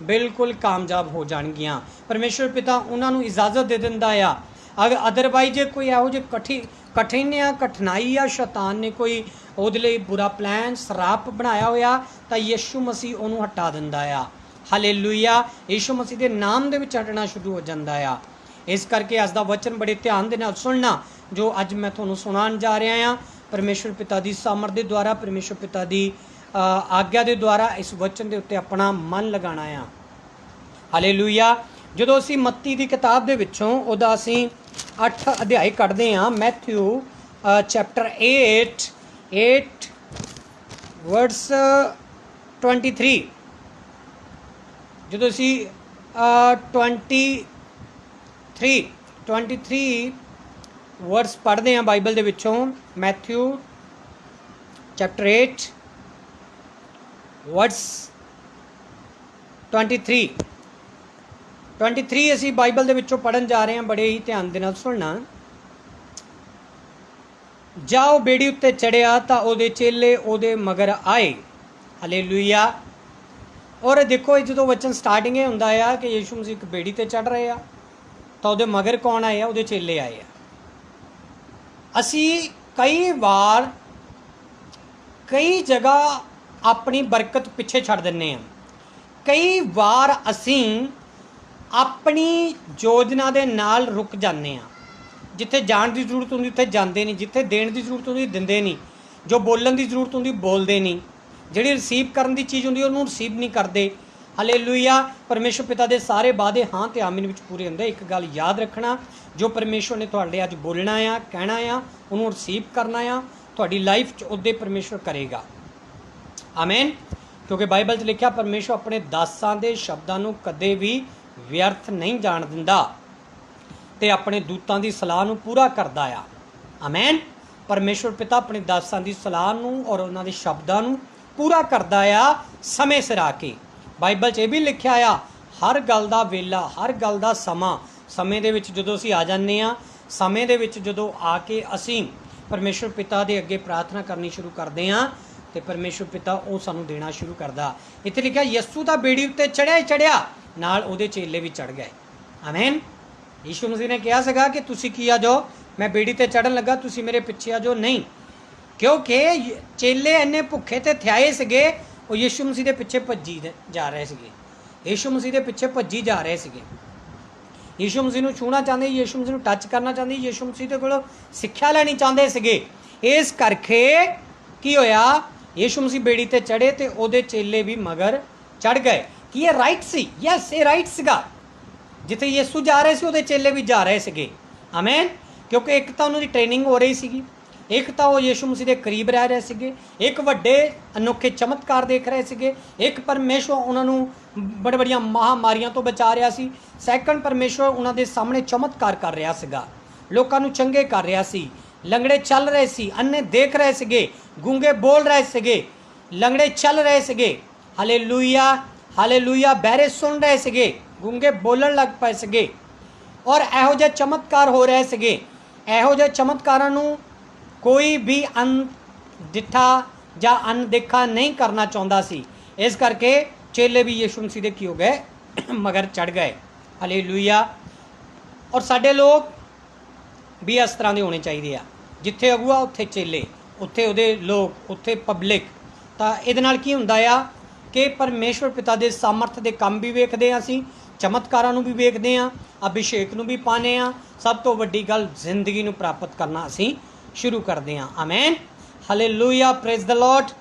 बिल्कुल कामयाब हो जाणगियां। परमेश्वर पिता उन्हां नूं इजाजत दे दिंदा आ। अगर अदरवाइज जे कोई इहो जिही कठिन आ, कठिनाई आ, शैतान ने कोई ਉਹਦੇ ਲਈ बुरा प्लान सराप बनाया होया ਤਾਂ यीशु मसीह ਉਹਨੂੰ हटा दिंदा आ। हालेलूया। यीशु मसीह ਦੇ नाम ਦੇ ਵਿੱਚ ਹਟਣਾ ਸ਼ੁਰੂ ਹੋ ਜਾਂਦਾ ਆ। ਇਸ ਕਰਕੇ ਅੱਜ ਦਾ ਵਚਨ ਬੜੇ ਧਿਆਨ ਦੇ ਨਾਲ ਸੁਣਨਾ ਜੋ ਅੱਜ ਮੈਂ ਤੁਹਾਨੂੰ ਸੁਣਾਉਣ ਜਾ ਰਿਹਾ ਹਾਂ। परमेश्वर पिता की सामर्थ के द्वारा, परमेश्वर पिता की आग्ञा के द्वारा इस वचन के उत्ते अपना मन लगाना आ। हालेलूया। जो असी मत्ती की किताब के विचों उहदा असी 8 अध्याय कढ़ते हैं, मैथ्यू चैप्टर 8 वर्स 23। जो असी 23 वर्स पढ़ते हैं बाइबल के विचों, मैथ्यू चैप्टर 8 वर्स 23 असी बाइबल के विचों पढ़न जा रहे हैं। बड़े ही ध्यान दे नाल सुनना। जाओ बेड़ी उत्ते चढ़िया तो उहदे चेले उहदे मगर आए। हालेलूया। और देखो जो वचन स्टार्टिंग हुंदा है कि यीशु मसीह एक बेड़ी ते चढ़ रहे हैं तो उहदे मगर कौन आए? उहदे चेले आए। असी कई बार कई जगह अपनी बरकत पिछे छड़ दिंने आ। कई वार असी अपनी योजना दे नाल रुक जाने आ। जिथे जाण की जरूरत होंदी उत्थे जाते नहीं, जिथे देण की जरूरत होंदी दिंदे नहीं, जो बोलण की जरूरत होंदी बोलते नहीं, जिहड़ी रिसीव करन की चीज़ होंदी उहनूं रिसीव नहीं करते। हालेलुया। परमेश्वर पिता दे सारे वादे हाँ ते आमीन विच पूरे हुंदे। एक गल याद रखना, जो परमेश्वर ने तुहाडे अज बोलना आ, कहना आ, उहनूं रिसीव करना आ, तुहाडी लाइफ च उदे परमेश्वर करेगा। आमीन। क्योंकि बाइबल च लिखिया परमेश्वर अपने दासां दे शब्दां नूं कदे भी व्यर्थ नहीं जाण दिंदा ते अपने दूतां दी सलाह नूं पूरा करदा आ। आमीन। परमेश्वर पिता अपने दासां दी सलाह नूं और उन्हां दे शब्दां नूं पूरा करदा आ समय सिर आके। बाइबल च यह भी लिखिया आ हर गल दा वेला, हर गल दा समा, समय दे विच जदों असीं आ जांदे आ, समय दे विच जदों आके असीं परमेश्वर पिता दे अगे प्रार्थना करनी शुरू करदे आ ते परमेश्वर पिता वो सानूं देना शुरू करदा। इत्थे लिखिया यस्सू दा बेड़ी उत्ते चढ़िया ही चढ़िया, नाल उहदे चेले भी चढ़ गए। आमीन। यीशु मसीह ने कहा सीगा कि तुसीं की आ जाओ, मैं बेड़ी ते चढ़न लगा, तुसीं मेरे पिछे आ जाओ। नहीं, क्योंकि चेले इन्ने भुखे ते थयाए सीगे, वो यीशु मसीह के पिछे भज्जी जा रहे थे। यीशु मसीह के पिछे भज्जी जा रहे थे। यीशु मसीह नूं छूना चाहते, यीशु मसीह नूं टच करना चाहते, यीशु मसीह के कोलों सिक्ख्या लैनी चाहते थे। इस करके की होया, यीशु मसीह बेड़ी ते चढ़े तो उहदे चेले भी मगर चढ़ गए। कि ये राइट सी? यस, ये राइट सीगा। जिथे यीशु जा रहे थे उहदे चेले भी जा रहे थे। आमीन। क्योंकि एक तो उन्होंने ट्रेनिंग हो रही सी, एक तो वो यीशु मसीह के करीब रह रहे थे, एक वड्डे अनोखे चमत्कार देख रहे थे, एक परमेश्वर उन्होंने बड़े बड़िया महामारियों तो बचा रहा सी, सैकंड परमेश्वर उन्होंने सामने चमत्कार कर रहा सीगा, लोगों को चंगे कर रहा सी, लंगड़े चल रहे सी, अन्ने देख रहे थे, गूंगे बोल रहे थे, लंगड़े चल रहे थे। Hallelujah, hallelujah. बहरे सुन रहे थे, गूंगे बोलन लग पे थे, और इहो जिहे चमत्कार हो रहे थे। इहो जिहे चमत्कारां नूं कोई भी अनदिठा या अनदेखा नहीं करना चाहता सी। इस करके चेले भी यीशु मसीह दे की हो गए, मगर चढ़ गए। हालेलुया। और साडे लोग भी इस तरह के होने चाहिए आ, जिथे अगुआ उत्थे चेले, उत्थे उहदे लोग, उत्थे पब्लिक। तो इहदे नाल की हुंदा आ कि परमेश्वर पिता दे सामर्थ दे काम भी वेखदे आ, असीं चमत्कारां नूं भी वेखदे आ, अभिषेक नूं भी पाने आ, सब तो वड्डी गल जिंदगी नूं प्राप्त करना असीं शुरू करते हैं। आमीन। Hallelujah. Praise the Lord.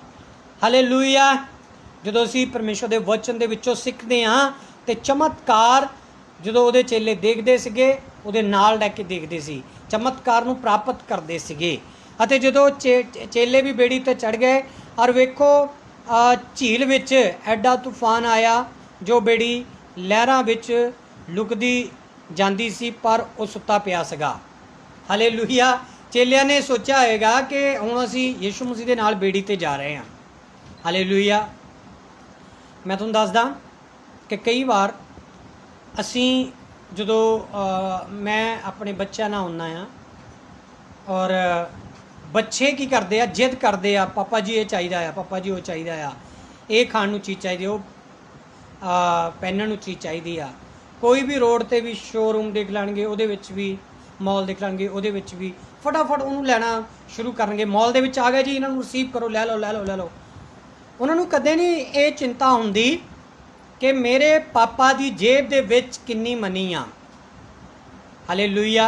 Hallelujah. जो असीं परमेश्वर के वचन के विचों सीखते हाँ तो चमत्कार जो उहदे चेले देखते सीगे, उहदे नाल लैके देखते सी, चमत्कार नूं प्राप्त करते सीगे। अते जो चेले भी बेड़ी ते चढ़ गए, और वेखो झील विच एडा तूफान आया जो बेड़ी लहरां विच लुकदी जांदी सी, पर वो सुत्ता पिया सीगा। हालेलुया। चेलिया ने सोचा होगा कि हुण असी यीशु मसीह के नाल बेड़ी ते जा रहे हैं। हालेलुया। मैं तुहानूं दसदा कि कई बार असी जो मैं अपने बच्चों नाल हुंदा आ, और बच्चे की करते हैं, जिद करते हैं, पापा जी ये चाहिए आ, पापा जी वो चाहिए आ, ये खाण नूं चीज़ चाहिए, वो पहनण नूं चीज़ चाहिए आ। कोई भी रोड ते भी शोरूम देख लैणगे, उहदे विच भी मॉल देख लैणगे, उहदे विच भी फटाफट उन्होंने लैना शुरू करनगे। मॉल दे विच आ गए जी, इन्हों रिसीव करो, लै लो लै लो लै लो। उन्होंने कदे नहीं ये चिंता हुंदी कि मेरे पापा की जेब दे विच किन्नी मनी आ। हालेलुया।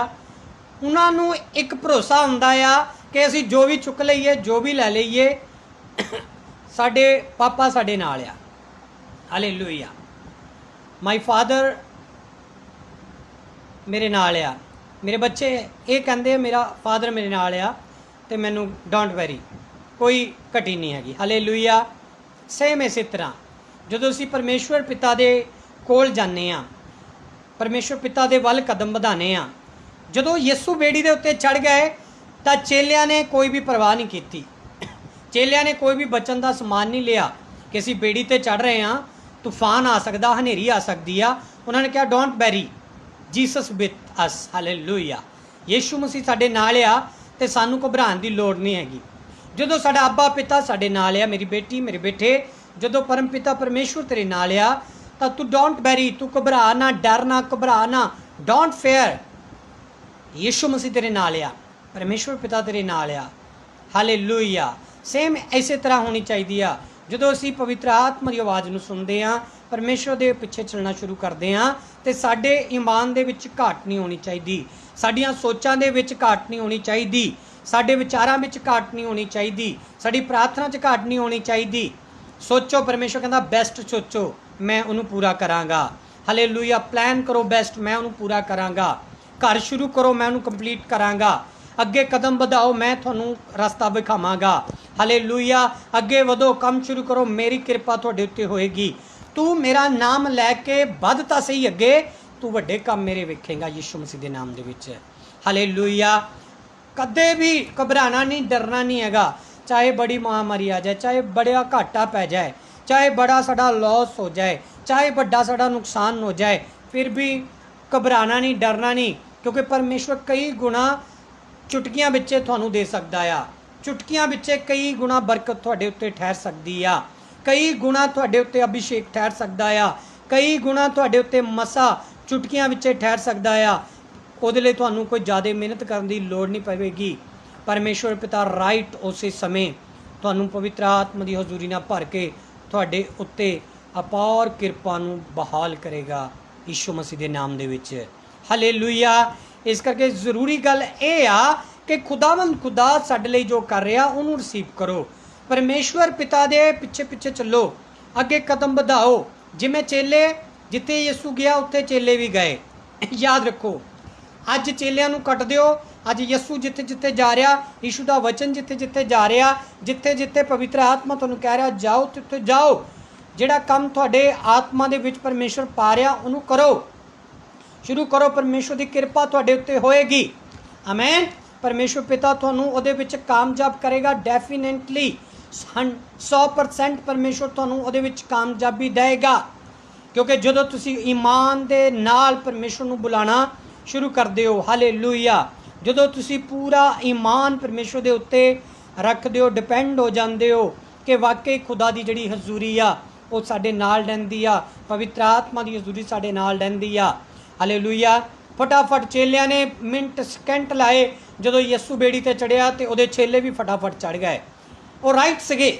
उन्होंने एक भरोसा हुंदा आ कि असी जो भी चुक लईए, जो भी लै लईए, साडे पापा साडे नाल आ। हालेलुया। माई फादर मेरे नाल आ। मेरे बच्चे ये कहते मेरा फादर मेरे नाल आ, तो मैनू डोंट वैरी, कोई घटी नहीं हैगी। हालेलुया। सेम इस तरह जो असी परमेश्वर पिता दे कोल जाने आ, परमेश्वर पिता दे वल कदम बढ़ाने आ, जो यीशु बेड़ी दे उत्ते चढ़ गए तो चेलिया ने कोई भी परवाह नहीं की। चेलिया ने कोई भी बचन का समान नहीं लिया कि असी बेड़ी ते चढ़ रहे हैं, तूफान आ सकता, हनेरी आ सकती आ। उन्होंने कहा don't worry, Jesus with us. Hallelujah. Yeshu Masih साडे नाल आ ते सानू घबराने की लोड़ नहीं हैगी। जो साडा अब्बा पिता साडे नाल आ, मेरी बेटी मेरे बेटे, जो परम पिता परमेश्वर तेरे नाल आ, तो तू डोंट वैरी, तू घबरा ना, डर ना, घबरा ना, डोंट फेयर। यीशु मसीह तेरे नाल आ, परमेश्वर पिता तेरे नाल आ। हालेलुया। सेम इस तरह होनी चाहिए। ਜਦੋਂ ਅਸੀਂ ਪਵਿੱਤਰ ਆਤਮਾ ਦੀ ਆਵਾਜ਼ ਨੂੰ ਸੁਣਦੇ ਹਾਂ, ਪਰਮੇਸ਼ਰ ਦੇ ਪਿੱਛੇ ਚੱਲਣਾ ਸ਼ੁਰੂ ਕਰਦੇ ਹਾਂ, ਤੇ ਸਾਡੇ ਈਮਾਨ ਦੇ ਵਿੱਚ ਘਾਟ ਨਹੀਂ ਹੋਣੀ ਚਾਹੀਦੀ, ਸਾਡੀਆਂ ਸੋਚਾਂ ਦੇ ਵਿੱਚ ਘਾਟ ਨਹੀਂ ਹੋਣੀ ਚਾਹੀਦੀ, ਸਾਡੇ ਵਿਚਾਰਾਂ ਵਿੱਚ ਘਾਟ ਨਹੀਂ ਹੋਣੀ ਚਾਹੀਦੀ, ਸਾਡੀ ਪ੍ਰਾਰਥਨਾ 'ਚ ਘਾਟ ਨਹੀਂ ਹੋਣੀ ਚਾਹੀਦੀ। ਸੋਚੋ, ਪਰਮੇਸ਼ਰ ਕਹਿੰਦਾ ਬੈਸਟ ਸੋਚੋ, ਮੈਂ ਉਹਨੂੰ ਪੂਰਾ ਕਰਾਂਗਾ। ਹਾਲੇਲੂਇਆ। ਪਲਾਨ ਕਰੋ ਬੈਸਟ, ਮੈਂ ਉਹਨੂੰ ਪੂਰਾ ਕਰਾਂਗਾ। ਘਰ ਸ਼ੁਰੂ ਕਰੋ, ਮੈਂ ਉਹਨੂੰ ਕੰਪਲੀਟ ਕਰਾਂਗਾ। ਅੱਗੇ ਕਦਮ ਵਧਾਓ, ਮੈਂ ਤੁਹਾਨੂੰ ਰਸਤਾ ਵਿਖਾਵਾਂਗਾ। ਹਾਲੇਲੂਇਆ। ਅੱਗੇ ਵਧੋ, ਕੰਮ ਸ਼ੁਰੂ ਕਰੋ, ਮੇਰੀ ਕਿਰਪਾ ਤੁਹਾਡੇ ਉੱਤੇ ਹੋਏਗੀ। ਤੂੰ ਮੇਰਾ ਨਾਮ ਲੈ ਕੇ ਵੱਧ ਤਾਂ ਸਹੀ ਅੱਗੇ, ਤੂੰ ਵੱਡੇ ਕੰਮ ਮੇਰੇ ਵੇਖੇਗਾ ਯਿਸੂ ਮਸੀਹ ਦੇ ਨਾਮ ਦੇ ਵਿੱਚ। ਹਾਲੇਲੂਇਆ। ਕਦੇ ਵੀ ਘਬਰਾਣਾ ਨਹੀਂ, ਡਰਨਾ ਨਹੀਂ ਹੈਗਾ। ਚਾਹੇ ਬੜੀ ਮਹਾਮਾਰੀ ਆ ਜਾਏ, ਚਾਹੇ ਬੜਾ ਘਾਟਾ ਪੈ ਜਾਏ, ਚਾਹੇ ਬੜਾ ਸਾਡਾ ਲਾਸ ਹੋ ਜਾਏ, ਚਾਹੇ ਵੱਡਾ ਸਾਡਾ ਨੁਕਸਾਨ ਹੋ ਜਾਏ, ਫਿਰ ਵੀ ਘਬਰਾਣਾ ਨਹੀਂ, ਡਰਨਾ ਨਹੀਂ, ਕਿਉਂਕਿ ਪਰਮੇਸ਼ਵਰ ਕਈ ਗੁਣਾ ਚੁਟਕੀਆਂ ਵਿੱਚ ਤੁਹਾਨੂੰ ਦੇ ਸਕਦਾ ਆ। ਚੁਟਕੀਆਂ ਵਿੱਚ ਕਈ ਗੁਣਾ ਬਰਕਤ ਤੁਹਾਡੇ ਉੱਤੇ ਠਹਿਰ ਸਕਦੀ ਆ, ਕਈ ਗੁਣਾ ਤੁਹਾਡੇ ਉੱਤੇ ਅਭਿਸ਼ੇਕ ਠਹਿਰ ਸਕਦਾ ਆ, ਕਈ ਗੁਣਾ ਤੁਹਾਡੇ ਉੱਤੇ ਮਸਾ ਚੁਟਕੀਆਂ ਵਿੱਚ ਠਹਿਰ ਸਕਦਾ ਆ। ਉਹਦੇ ਲਈ ਤੁਹਾਨੂੰ ਕੋਈ ਜ਼ਿਆਦਾ ਮਿਹਨਤ ਕਰਨ ਦੀ ਲੋੜ ਨਹੀਂ ਪਵੇਗੀ। ਪਰਮੇਸ਼ਵਰ ਪਿਤਾ ਰਾਈਟ ਉਸੇ ਸਮੇਂ ਤੁਹਾਨੂੰ ਪਵਿੱਤਰ ਆਤਮਾ ਦੀ ਹਜ਼ੂਰੀ ਨਾਲ ਭਰ ਕੇ ਤੁਹਾਡੇ ਉੱਤੇ ਅਪਾਰ ਕਿਰਪਾ ਨੂੰ ਬਹਾਲ ਕਰੇਗਾ ਯਿਸੂ ਮਸੀਹ ਦੇ ਨਾਮ ਦੇ ਵਿੱਚ। ਹਾਲੇਲੂਇਆ। ਇਸ ਕਰਕੇ ਜ਼ਰੂਰੀ ਗੱਲ ਇਹ ਆ ਕਿ ਖੁਦਾਵੰਦ ਖੁਦਾ ਸਾਡੇ ਲਈ ਜੋ ਕਰ ਰਿਹਾ ਉਹਨੂੰ ਰਿਸੀਵ ਕਰੋ। ਪਰਮੇਸ਼ਵਰ ਪਿਤਾ ਦੇ ਪਿੱਛੇ ਪਿੱਛੇ ਚੱਲੋ, ਅੱਗੇ ਕਦਮ ਵਧਾਓ। ਜਿਵੇਂ ਚੇਲੇ, ਜਿੱਥੇ ਯਿਸੂ ਗਿਆ ਉੱਥੇ ਚੇਲੇ ਵੀ ਗਏ। ਯਾਦ ਰੱਖੋ, ਅੱਜ ਚੇਲਿਆਂ ਨੂੰ ਕੱਟ ਦਿਓ। ਅੱਜ ਯਿਸੂ ਜਿੱਥੇ ਜਿੱਥੇ ਜਾ ਰਿਹਾ, ਯਿਸੂ ਦਾ ਵਚਨ ਜਿੱਥੇ ਜਿੱਥੇ ਜਾ ਰਿਹਾ, ਜਿੱਥੇ ਜਿੱਥੇ ਪਵਿੱਤਰ ਆਤਮਾ ਤੁਹਾਨੂੰ ਕਹਿ ਰਿਹਾ ਜਾਓ, ਤਿੱਥੇ ਜਾਓ। ਜਿਹੜਾ ਕੰਮ ਤੁਹਾਡੇ ਆਤਮਾ ਦੇ ਵਿੱਚ ਪਰਮੇਸ਼ਵਰ ਪਾ ਰਿਹਾ ਉਹਨੂੰ ਕਰੋ, ਸ਼ੁਰੂ ਕਰੋ। ਪਰਮੇਸ਼ਵਰ ਦੀ ਕਿਰਪਾ ਤੁਹਾਡੇ ਉੱਤੇ ਹੋਏਗੀ। ਆਮੇਨ। ਪਰਮੇਸ਼ਵਰ ਪਿਤਾ ਤੁਹਾਨੂੰ ਉਹਦੇ ਵਿੱਚ ਕਾਮਯਾਬ ਕਰੇਗਾ। ਡੈਫੀਨੇਟਲੀ 100% ਪਰਮੇਸ਼ਵਰ ਤੁਹਾਨੂੰ ਉਹਦੇ ਵਿੱਚ ਕਾਮਯਾਬੀ ਦੇਵੇਗਾ, ਕਿਉਂਕਿ ਜਦੋਂ ਤੁਸੀਂ ਈਮਾਨ ਦੇ ਨਾਲ ਪਰਮੇਸ਼ਵਰ ਨੂੰ ਬੁਲਾਉਣਾ ਸ਼ੁਰੂ ਕਰਦੇ ਹੋ। ਹਾਲੇਲੂਇਆ। ਜਦੋਂ ਤੁਸੀਂ ਪੂਰਾ ਈਮਾਨ ਪਰਮੇਸ਼ਵਰ ਦੇ ਉੱਤੇ ਰੱਖਦੇ ਹੋ, ਡਿਪੈਂਡ ਹੋ ਜਾਂਦੇ ਹੋ ਕਿ ਵਾਕਈ ਖੁਦਾ ਦੀ ਜਿਹੜੀ ਹਜ਼ੂਰੀ ਆ ਉਹ ਸਾਡੇ ਨਾਲ ਰਹਿੰਦੀ ਆ, ਪਵਿੱਤਰ ਆਤਮਾ ਦੀ ਹਜ਼ੂਰੀ ਸਾਡੇ ਨਾਲ ਰਹਿੰਦੀ ਆ। ਹਾਲੇਲੂਇਆ। ਫਟਾਫਟ ਚੇਲਿਆਂ ਨੇ ਮਿੰਟ ਸਕਿੰਟ ਲਾਏ। ਜਦੋਂ ਯਿਸੂ ਬੇੜੀ ਤੇ ਚੜਿਆ ਤੇ ਉਹਦੇ ਚੇਲੇ ਵੀ ਫਟਾਫਟ ਚੜ ਗਏ। ਉਹ ਰਾਈਟ ਸੀਗੇ,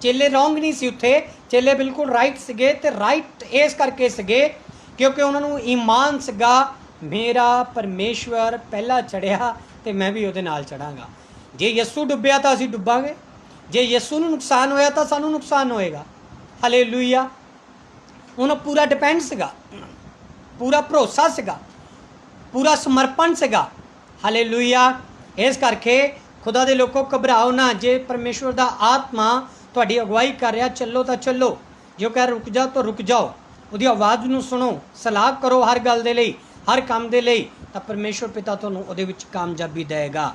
ਚੇਲੇ ਰੋਂਗ ਨਹੀਂ ਸੀ ਉੱਥੇ, ਚੇਲੇ ਬਿਲਕੁਲ ਰਾਈਟ ਸੀਗੇ। ਤੇ ਰਾਈਟ ਇਸ ਕਰਕੇ ਸੀਗੇ ਕਿਉਂਕਿ ਉਹਨਾਂ ਨੂੰ ਈਮਾਨ ਸੀਗਾ, ਮੇਰਾ ਪਰਮੇਸ਼ਵਰ ਪਹਿਲਾਂ ਚੜਿਆ ਤੇ ਮੈਂ ਵੀ ਉਹਦੇ ਨਾਲ ਚੜਾਂਗਾ। ਜੇ ਯਿਸੂ ਡੁੱਬਿਆ ਤਾਂ ਅਸੀਂ ਡੁੱਬਾਂਗੇ, ਜੇ ਯਿਸੂ ਨੂੰ ਨੁਕਸਾਨ ਹੋਇਆ ਤਾਂ ਸਾਨੂੰ ਨੁਕਸਾਨ ਹੋਏਗਾ। ਹਾਲੇਲੂਇਆ। ਉਹਨਾਂ ਪੂਰਾ ਡਿਪੈਂਡ ਸੀਗਾ, ਪੂਰਾ ਭਰੋਸਾ ਸੀਗਾ, ਪੂਰਾ ਸਮਰਪਣ ਸੀਗਾ। ਹਾਲੇਲੂਇਆ। ਇਸ ਕਰਕੇ ਖੁਦਾ ਦੇ ਲੋਕੋ ਘਬਰਾਓ ਨਾ। ਜੇ ਪਰਮੇਸ਼ਵਰ ਦਾ ਆਤਮਾ ਤੁਹਾਡੀ ਅਗਵਾਈ ਕਰ ਰਿਹਾ, ਚੱਲੋ ਤਾਂ ਚੱਲੋ। ਜੋ ਕਹਿ ਰੁਕ ਜਾਓ ਤਾਂ ਰੁਕ ਜਾਓ, ਉਹਦੀ ਆਵਾਜ਼ ਨੂੰ ਸੁਣੋ, ਸਲਾਹ ਕਰੋ ਹਰ ਗੱਲ ਦੇ ਲਈ, ਹਰ ਕੰਮ ਦੇ ਲਈ, ਤਾਂ ਪਰਮੇਸ਼ਵਰ ਪਿਤਾ ਤੁਹਾਨੂੰ ਉਹਦੇ ਵਿੱਚ ਕਾਮਯਾਬੀ ਦੇਵੇਗਾ।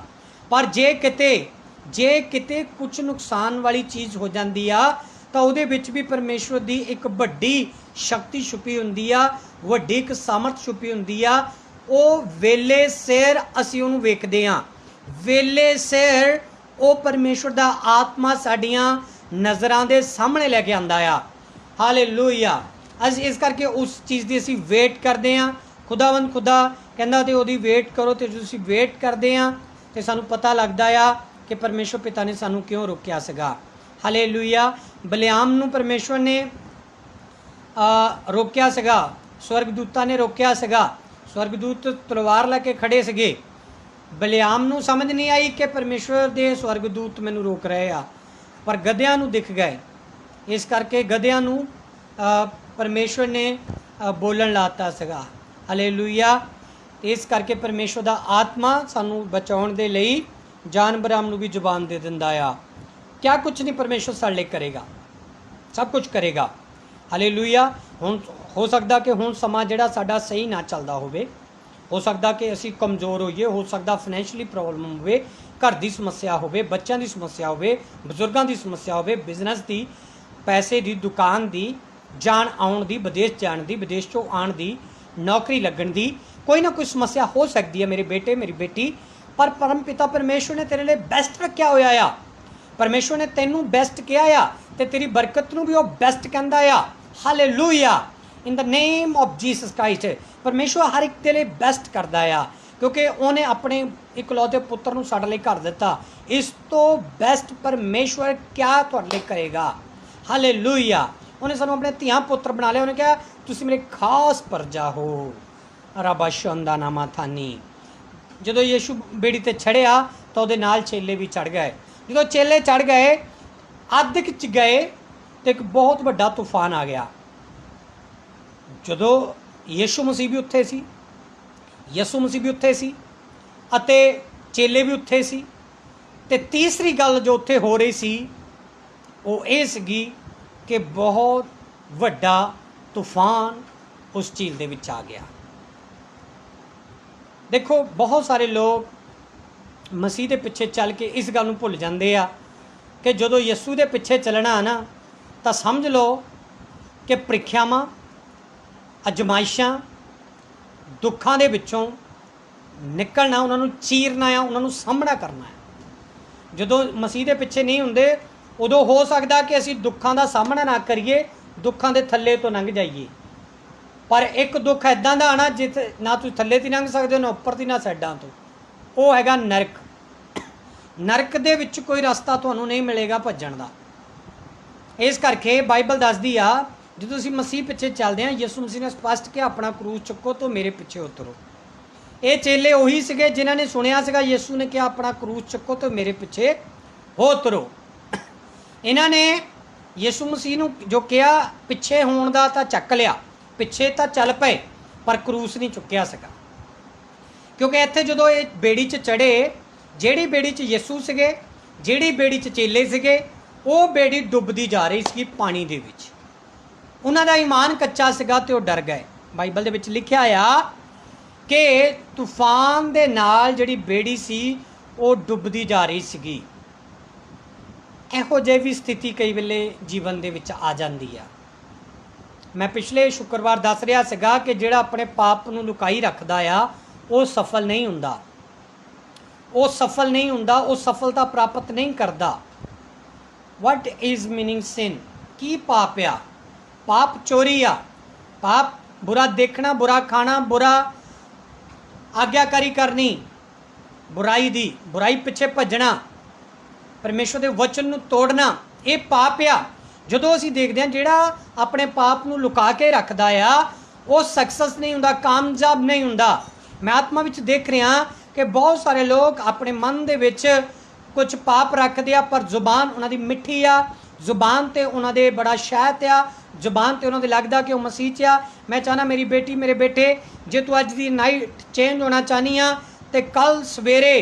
ਪਰ ਜੇ ਕਿਤੇ ਕੁਝ ਨੁਕਸਾਨ ਵਾਲੀ ਚੀਜ਼ ਹੋ ਜਾਂਦੀ ਆ ਤਾਂ ਉਹਦੇ ਵਿੱਚ ਵੀ ਪਰਮੇਸ਼ਵਰ ਦੀ ਇੱਕ ਵੱਡੀ ਸ਼ਕਤੀ ਛੁਪੀ ਹੁੰਦੀ ਆ, ਵੱਡੀ ਇੱਕ ਸਾਮਰਥ ਛੁਪੀ ਹੁੰਦੀ ਆ। ਉਹ ਵੇਲੇ ਸਿਰ ਅਸੀਂ ਉਹਨੂੰ ਵੇਖਦੇ ਹਾਂ, ਵੇਲੇ ਸਿਰ ਉਹ ਪਰਮੇਸ਼ਵਰ ਦਾ ਆਤਮਾ ਸਾਡੀਆਂ ਨਜ਼ਰਾਂ ਦੇ ਸਾਹਮਣੇ ਲੈ ਕੇ ਆਉਂਦਾ ਆ। ਹਾਲੇਲੂਇਆ। ਅਸੀਂ ਇਸ ਕਰਕੇ ਉਸ ਚੀਜ਼ ਦੀ ਅਸੀਂ ਵੇਟ ਕਰਦੇ ਹਾਂ। ਖੁਦਾਵੰਦ ਖੁਦਾ ਕਹਿੰਦਾ ਤੇ ਉਹਦੀ ਵੇਟ ਕਰੋ, ਤੇ ਜਦੋਂ ਅਸੀਂ ਵੇਟ ਕਰਦੇ ਹਾਂ ਤੇ ਸਾਨੂੰ ਪਤਾ ਲੱਗਦਾ ਆ ਕਿ ਪਰਮੇਸ਼ਵਰ ਪਿਤਾ ਨੇ ਸਾਨੂੰ ਕਿਉਂ ਰੋਕਿਆ ਸੀਗਾ। ਹਾਲੇਲੂਇਆ। ਬਲਿਆਮ ਨੂੰ ਪਰਮੇਸ਼ਵਰ ਨੇ ਰੋਕਿਆ ਸੀਗਾ, ਸਵਰਗਦੂਤਾਂ ਨੇ ਰੋਕਿਆ ਸੀਗਾ। ਸਵਰਗਦੂਤ ਤਲਵਾਰ ਲੈ ਕੇ ਖੜੇ ਸੀਗੇ। ਬਲਿਆਮ ਨੂੰ ਸਮਝ ਨਹੀਂ ਆਈ ਕਿ ਪਰਮੇਸ਼ਵਰ ਦੇ ਸਵਰਗਦੂਤ ਮੈਨੂੰ ਰੋਕ ਰਹੇ ਆ, ਪਰ ਗਧਿਆਂ ਨੂੰ ਦਿਖ ਗਏ। ਇਸ ਕਰਕੇ ਗਧਿਆਂ ਨੂੰ ਪਰਮੇਸ਼ਵਰ ਨੇ ਬੋਲਣ ਲਾਤਾ ਸੀਗਾ। ਹਾਲੇਲੂਇਆ। ਇਸ ਕਰਕੇ ਪਰਮੇਸ਼ਵਰ ਦਾ ਆਤਮਾ ਸਾਨੂੰ ਬਚਾਉਣ ਦੇ ਲਈ ਜਾਨਵਰਾਂ ਨੂੰ ਵੀ ਜ਼ੁਬਾਨ ਦੇ ਦਿੰਦਾ ਆ। ਕਿਆ ਕੁਛ ਨਹੀਂ ਪਰਮੇਸ਼ਵਰ ਸਾਡੇ ਲਈ ਕਰੇਗਾ, ਸਭ ਕੁਝ ਕਰੇਗਾ। ਹਾਲੇਲੂਇਆ। ਹੁਣ ਹੋ ਸਕਦਾ ਕਿ ਹੁਣ ਸਮਾਂ ਜਿਹੜਾ ਸਾਡਾ ਸਹੀ ਨਾ ਚੱਲਦਾ ਹੋਵੇ, ਹੋ ਸਕਦਾ ਕਿ ਅਸੀਂ ਕਮਜ਼ੋਰ ਹੋਈਏ, ਹੋ ਸਕਦਾ ਫਾਈਨੈਂਸ਼ੀਅਲੀ ਪ੍ਰੋਬਲਮ ਹੋਵੇ, ਘਰ ਦੀ ਸਮੱਸਿਆ ਹੋਵੇ, ਬੱਚਿਆਂ ਦੀ ਸਮੱਸਿਆ ਹੋਵੇ, ਬਜ਼ੁਰਗਾਂ ਦੀ ਸਮੱਸਿਆ ਹੋਵੇ, ਬਿਜ਼ਨਸ ਦੀ, ਪੈਸੇ ਦੀ, ਦੁਕਾਨ ਦੀ, ਜਾਣ ਆਉਣ ਦੀ, ਵਿਦੇਸ਼ ਜਾਣ ਦੀ, ਵਿਦੇਸ਼ ਚੋਂ ਆਉਣ ਦੀ, ਨੌਕਰੀ ਲੱਗਣ ਦੀ, ਕੋਈ ਨਾ ਕੋਈ ਸਮੱਸਿਆ ਹੋ ਸਕਦੀ ਹੈ ਮੇਰੇ ਬੇਟੇ, ਮੇਰੀ ਬੇਟੀ। ਪਰ ਪਰਮ ਪਿਤਾ ਪਰਮੇਸ਼ਵਰ ਨੇ ਤੇਰੇ ਲਈ ਬੈਸਟ ਰੱਖਿਆ ਹੋਇਆ ਆ। ਪਰਮੇਸ਼ਵਰ ਨੇ ਤੈਨੂੰ ਬੈਸਟ ਕਿਹਾ ਆ ਤੇ ਤੇਰੀ ਬਰਕਤ ਨੂੰ ਵੀ ਉਹ ਬੈਸਟ ਕਹਿੰਦਾ ਆ। Hallelujah. In the name of Jesus Christ. ਪਰਮੇਸ਼ਵਰ ਹਰ ਇੱਕ ਦੇ ਲਈ ਬੈਸਟ ਕਰਦਾ ਆ। क्योंकि उन्हें अपने इकलौते पुत्र नूं साडे लई घर दिता। इस तो बैस्ट परमेश्वर क्या तुहाडे लई करेगा। हालेलूया। उन्हें सानूं अपने धियां पुत्र बना लिया। उन्हें कहा तुसीं मेरे खास प्रजा हो। रबा शंदा नामा थानी। जो यीशु बेड़ी ते चढ़िया तो उहदे नाल चेले भी चढ़ गए। जो चेले चढ़ गए अद्ध च गए तो एक बहुत वड्डा तूफान आ गया। जो यीशु मसीह भी उत्थे सी, यसु मसीह भी उत्थे सी अते चेले भी उत्थे सी। ते तीसरी गल जो उत्थे हो रही सी वो ये सीगी कि बहुत वड्डा तूफान उस झील दे विच आ गया। देखो बहुत सारे लोग मसीह के पिछे चल के इस गल नूं भुल जाते आ कि जो यसू के पिछे चलना ना तो समझ लो कि प्रीख्यावां अजमाइशां दुखों के विचों निकलना, उन्होंने चीरना है, उन्होंने सामना करना है। जो मसीह के पिछे नहीं होंगे उदों हो सकता कि असीं दुखों का सामना ना करिए, दुखों के थल्ले तो लंघ जाइए। पर एक दुख इदां दा आना जित ना तुसीं थल्ले ती लंघ सकते हो, ना उपर ती, ना साइडां तो। वो हैगा नरक। नरक दे विच कोई रास्ता तुहानूं नहीं मिलेगा भज्जण दा। इस करके बाइबल दसदी आ जो तुसीं मसीह पिछे चलते हैं, यसू मसीह ने स्पष्ट किया अपना क्रूस चुको तो मेरे पिछे उतरो। ये चेले उही सीगे जिन्हां ने सुनिया सीगा यसू ने कहा अपना क्रूस चुको तो मेरे पिछे हो उतरो। इन्हां ने यसू मसीह नूं जो कहा पिछे होण दा तां चक लिया, पिछे तां चल पे, पर क्रूस नहीं चुक्या सीगा। क्योंकि इत्थे जदों ये बेड़ी च चढ़े, जिहड़ी बेड़ी च यसू सीगे, जिहड़ी बेड़ी च चेले सीगे, वो बेड़ी डुबदी जा रही सी पानी दे विच। उन्हां दा ईमान कच्चा सीगा ते वो डर गए। बाइबल दे विच लिखिया आ कि तूफान दे नाल जिहड़ी बेड़ी सी वो डुबदी जा रही सीगी। इहो ਜਿਹੀ भी स्थिति कई वेले जीवन दे विच आ जांदी आ। मैं पिछले शुक्रवार दस रहा सीगा कि जिहड़ा अपने पाप नूं लुकाई रखदा आ वो सफल नहीं हुंदा, वो सफल नहीं हुंदा, वो सफलता प्राप्त नहीं करदा। वट इज़ मीनिंग सिन? की पाप आ? पाप चोरी आ, पाप बुरा देखना, बुरा खाना, बुरा आग्याकारी करनी, बुराई दी, बुराई पिछे भजना, परमेश्वर के वचन नूं तोड़ना, ये पाप आ। जदों असीं देखते हैं जिहड़ा अपने पाप नूं लुका के रखदा आ वो सक्सैस नहीं हुंदा, कामयाब नहीं हुंदा। मैं आत्मा विच देख रहा कि बहुत सारे लोग अपने मन दे विच कुछ पाप रखते आ पर जुबान उन्हां दी मिठी आ, जुबान ते उन्हां दे बड़ा शहद आ, जुबान ते उन्हां दे लगदा कि वो मसीह च आ। मैं चाहना मेरी बेटी मेरे बेटे जे तू अज दी नाइट चेंज होना चाहनी आ तो कल सवेरे